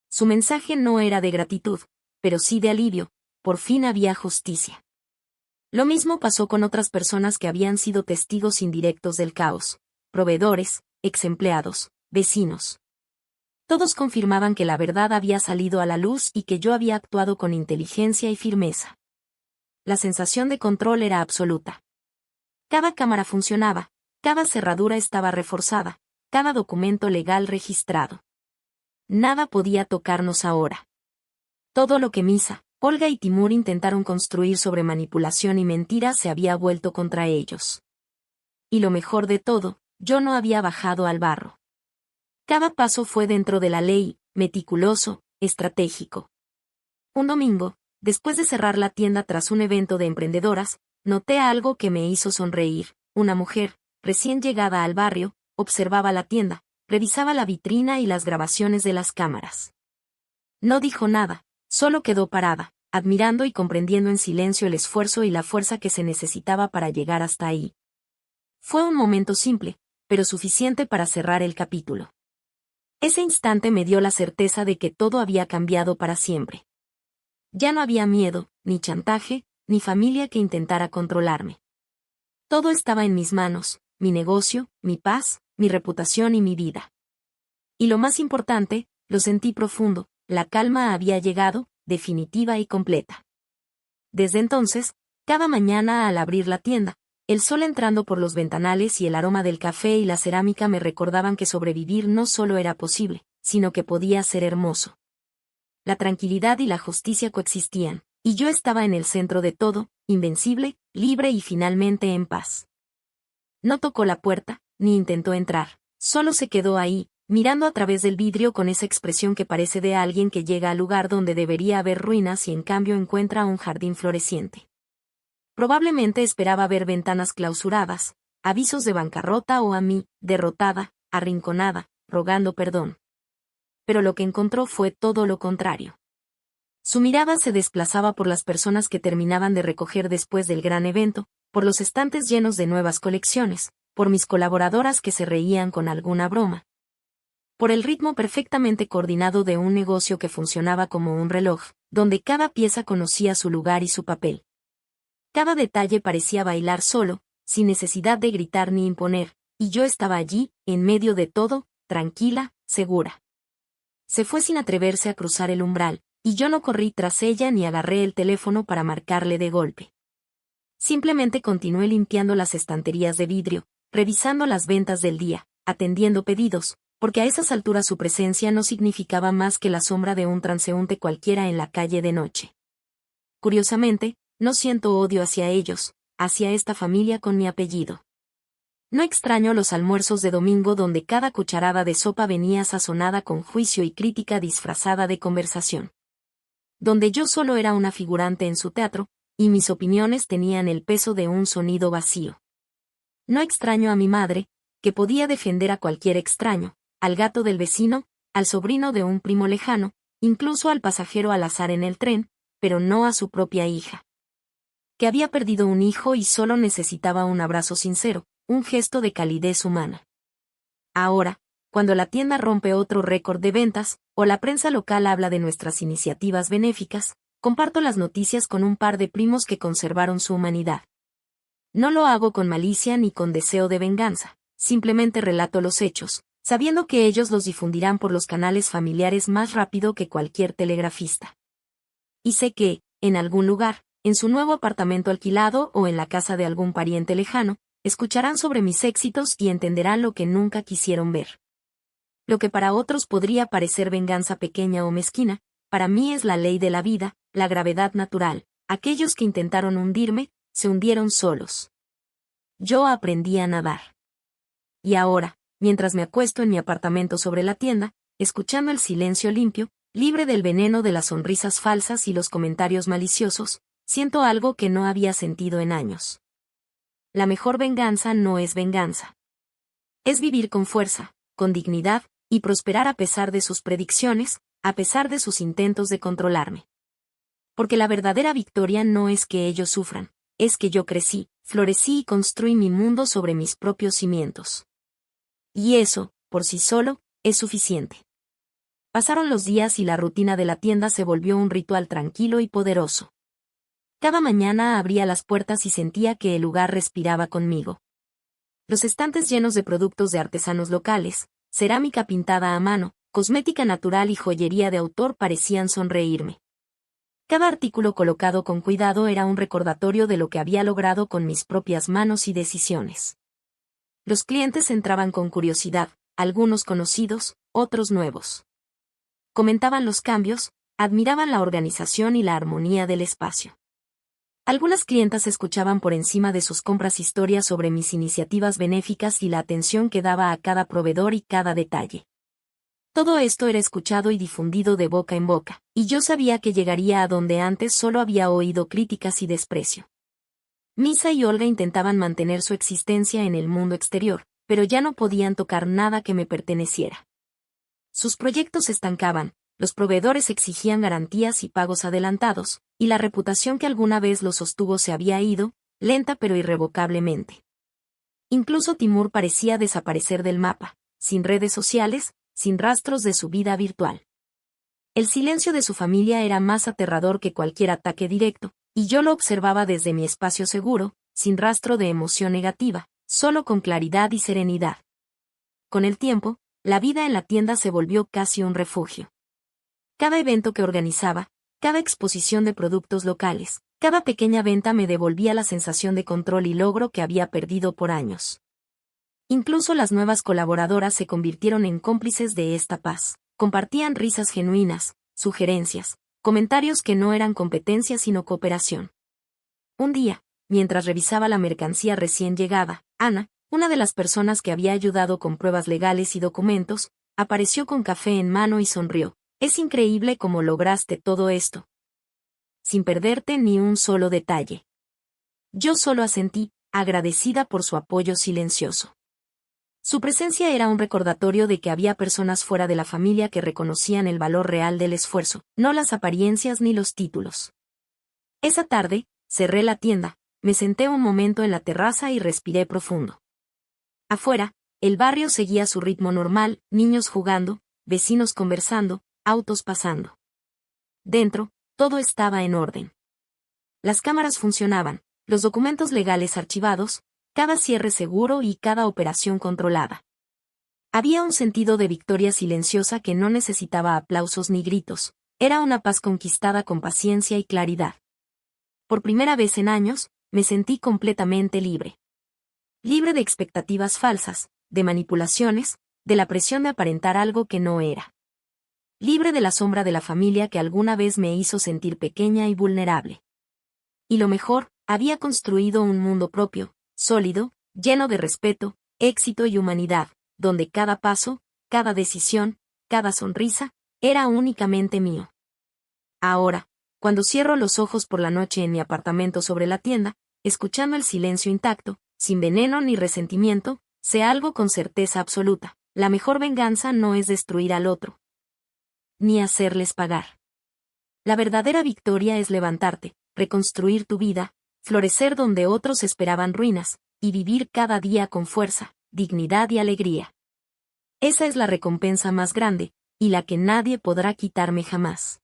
Su mensaje no era de gratitud, pero sí de alivio, por fin había justicia. Lo mismo pasó con otras personas que habían sido testigos indirectos del caos, proveedores, exempleados, vecinos. Todos confirmaban que la verdad había salido a la luz y que yo había actuado con inteligencia y firmeza. La sensación de control era absoluta. Cada cámara funcionaba, cada cerradura estaba reforzada, cada documento legal registrado. Nada podía tocarnos ahora. Todo lo que Misa, Olga y Timur intentaron construir sobre manipulación y mentira se había vuelto contra ellos. Y lo mejor de todo, yo no había bajado al barro. Cada paso fue dentro de la ley, meticuloso, estratégico. Un domingo, después de cerrar la tienda tras un evento de emprendedoras, noté algo que me hizo sonreír. Una mujer, recién llegada al barrio, observaba la tienda, revisaba la vitrina y las grabaciones de las cámaras. No dijo nada, solo quedó parada, admirando y comprendiendo en silencio el esfuerzo y la fuerza que se necesitaba para llegar hasta ahí. Fue un momento simple, pero suficiente para cerrar el capítulo. Ese instante me dio la certeza de que todo había cambiado para siempre. Ya no había miedo, ni chantaje, ni familia que intentara controlarme. Todo estaba en mis manos, mi negocio, mi paz, mi reputación y mi vida. Y lo más importante, lo sentí profundo, la calma había llegado, definitiva y completa. Desde entonces, cada mañana al abrir la tienda, el sol entrando por los ventanales y el aroma del café y la cerámica me recordaban que sobrevivir no solo era posible, sino que podía ser hermoso. La tranquilidad y la justicia coexistían, y yo estaba en el centro de todo, invencible, libre y finalmente en paz. No tocó la puerta, ni intentó entrar, solo se quedó ahí, mirando a través del vidrio con esa expresión que parece de alguien que llega al lugar donde debería haber ruinas y en cambio encuentra un jardín floreciente. Probablemente esperaba ver ventanas clausuradas, avisos de bancarrota o a mí, derrotada, arrinconada, rogando perdón. Pero lo que encontró fue todo lo contrario. Su mirada se desplazaba por las personas que terminaban de recoger después del gran evento, por los estantes llenos de nuevas colecciones, por mis colaboradoras que se reían con alguna broma, por el ritmo perfectamente coordinado de un negocio que funcionaba como un reloj, donde cada pieza conocía su lugar y su papel. Cada detalle parecía bailar solo, sin necesidad de gritar ni imponer, y yo estaba allí, en medio de todo, tranquila, segura. Se fue sin atreverse a cruzar el umbral, y yo no corrí tras ella ni agarré el teléfono para marcarle de golpe. Simplemente continué limpiando las estanterías de vidrio, revisando las ventas del día, atendiendo pedidos, porque a esas alturas su presencia no significaba más que la sombra de un transeúnte cualquiera en la calle de noche. Curiosamente, no siento odio hacia ellos, hacia esta familia con mi apellido. No extraño los almuerzos de domingo donde cada cucharada de sopa venía sazonada con juicio y crítica disfrazada de conversación. Donde yo solo era una figurante en su teatro, y mis opiniones tenían el peso de un sonido vacío. No extraño a mi madre, que podía defender a cualquier extraño, al gato del vecino, al sobrino de un primo lejano, incluso al pasajero al azar en el tren, pero no a su propia hija. Que había perdido un hijo y solo necesitaba un abrazo sincero, un gesto de calidez humana. Ahora, cuando la tienda rompe otro récord de ventas, o la prensa local habla de nuestras iniciativas benéficas, comparto las noticias con un par de primos que conservaron su humanidad. No lo hago con malicia ni con deseo de venganza, simplemente relato los hechos, sabiendo que ellos los difundirán por los canales familiares más rápido que cualquier telegrafista. Y sé que, en algún lugar, en su nuevo apartamento alquilado o en la casa de algún pariente lejano, escucharán sobre mis éxitos y entenderán lo que nunca quisieron ver. Lo que para otros podría parecer venganza pequeña o mezquina, para mí es la ley de la vida, la gravedad natural. Aquellos que intentaron hundirme, se hundieron solos. Yo aprendí a nadar. Y ahora, mientras me acuesto en mi apartamento sobre la tienda, escuchando el silencio limpio, libre del veneno de las sonrisas falsas y los comentarios maliciosos, siento algo que no había sentido en años. La mejor venganza no es venganza. Es vivir con fuerza, con dignidad, y prosperar a pesar de sus predicciones, a pesar de sus intentos de controlarme. Porque la verdadera victoria no es que ellos sufran, es que yo crecí, florecí y construí mi mundo sobre mis propios cimientos. Y eso, por sí solo, es suficiente. Pasaron los días y la rutina de la tienda se volvió un ritual tranquilo y poderoso. Cada mañana abría las puertas y sentía que el lugar respiraba conmigo. Los estantes llenos de productos de artesanos locales, cerámica pintada a mano, cosmética natural y joyería de autor parecían sonreírme. Cada artículo colocado con cuidado era un recordatorio de lo que había logrado con mis propias manos y decisiones. Los clientes entraban con curiosidad, algunos conocidos, otros nuevos. Comentaban los cambios, admiraban la organización y la armonía del espacio. Algunas clientas escuchaban por encima de sus compras historias sobre mis iniciativas benéficas y la atención que daba a cada proveedor y cada detalle. Todo esto era escuchado y difundido de boca en boca, y yo sabía que llegaría a donde antes solo había oído críticas y desprecio. Misa y Olga intentaban mantener su existencia en el mundo exterior, pero ya no podían tocar nada que me perteneciera. Sus proyectos se estancaban, los proveedores exigían garantías y pagos adelantados, y la reputación que alguna vez los sostuvo se había ido, lenta pero irrevocablemente. Incluso Timur parecía desaparecer del mapa, sin redes sociales, sin rastros de su vida virtual. El silencio de su familia era más aterrador que cualquier ataque directo, y yo lo observaba desde mi espacio seguro, sin rastro de emoción negativa, solo con claridad y serenidad. Con el tiempo, la vida en la tienda se volvió casi un refugio. Cada evento que organizaba, cada exposición de productos locales, cada pequeña venta me devolvía la sensación de control y logro que había perdido por años. Incluso las nuevas colaboradoras se convirtieron en cómplices de esta paz. Compartían risas genuinas, sugerencias, comentarios que no eran competencia sino cooperación. Un día, mientras revisaba la mercancía recién llegada, Ana, una de las personas que había ayudado con pruebas legales y documentos, apareció con café en mano y sonrió. Es increíble cómo lograste todo esto. Sin perderte ni un solo detalle. Yo solo asentí, agradecida por su apoyo silencioso. Su presencia era un recordatorio de que había personas fuera de la familia que reconocían el valor real del esfuerzo, no las apariencias ni los títulos. Esa tarde, cerré la tienda, me senté un momento en la terraza y respiré profundo. Afuera, El barrio seguía su ritmo normal, niños jugando, vecinos conversando, autos pasando. Dentro, todo estaba en orden. Las cámaras funcionaban, los documentos legales archivados, cada cierre seguro y cada operación controlada. Había un sentido de victoria silenciosa que no necesitaba aplausos ni gritos, era una paz conquistada con paciencia y claridad. Por primera vez en años, me sentí completamente libre. Libre de expectativas falsas, de manipulaciones, de la presión de aparentar algo que no era. Libre de la sombra de la familia que alguna vez me hizo sentir pequeña y vulnerable. Y lo mejor, había construido un mundo propio, sólido, lleno de respeto, éxito y humanidad, donde cada paso, cada decisión, cada sonrisa, era únicamente mío. Ahora, cuando cierro los ojos por la noche en mi apartamento sobre la tienda, escuchando el silencio intacto, sin veneno ni resentimiento, sé algo con certeza absoluta: la mejor venganza no es destruir al otro, ni hacerles pagar. La verdadera victoria es levantarte, reconstruir tu vida, florecer donde otros esperaban ruinas, y vivir cada día con fuerza, dignidad y alegría. Esa es la recompensa más grande, y la que nadie podrá quitarme jamás.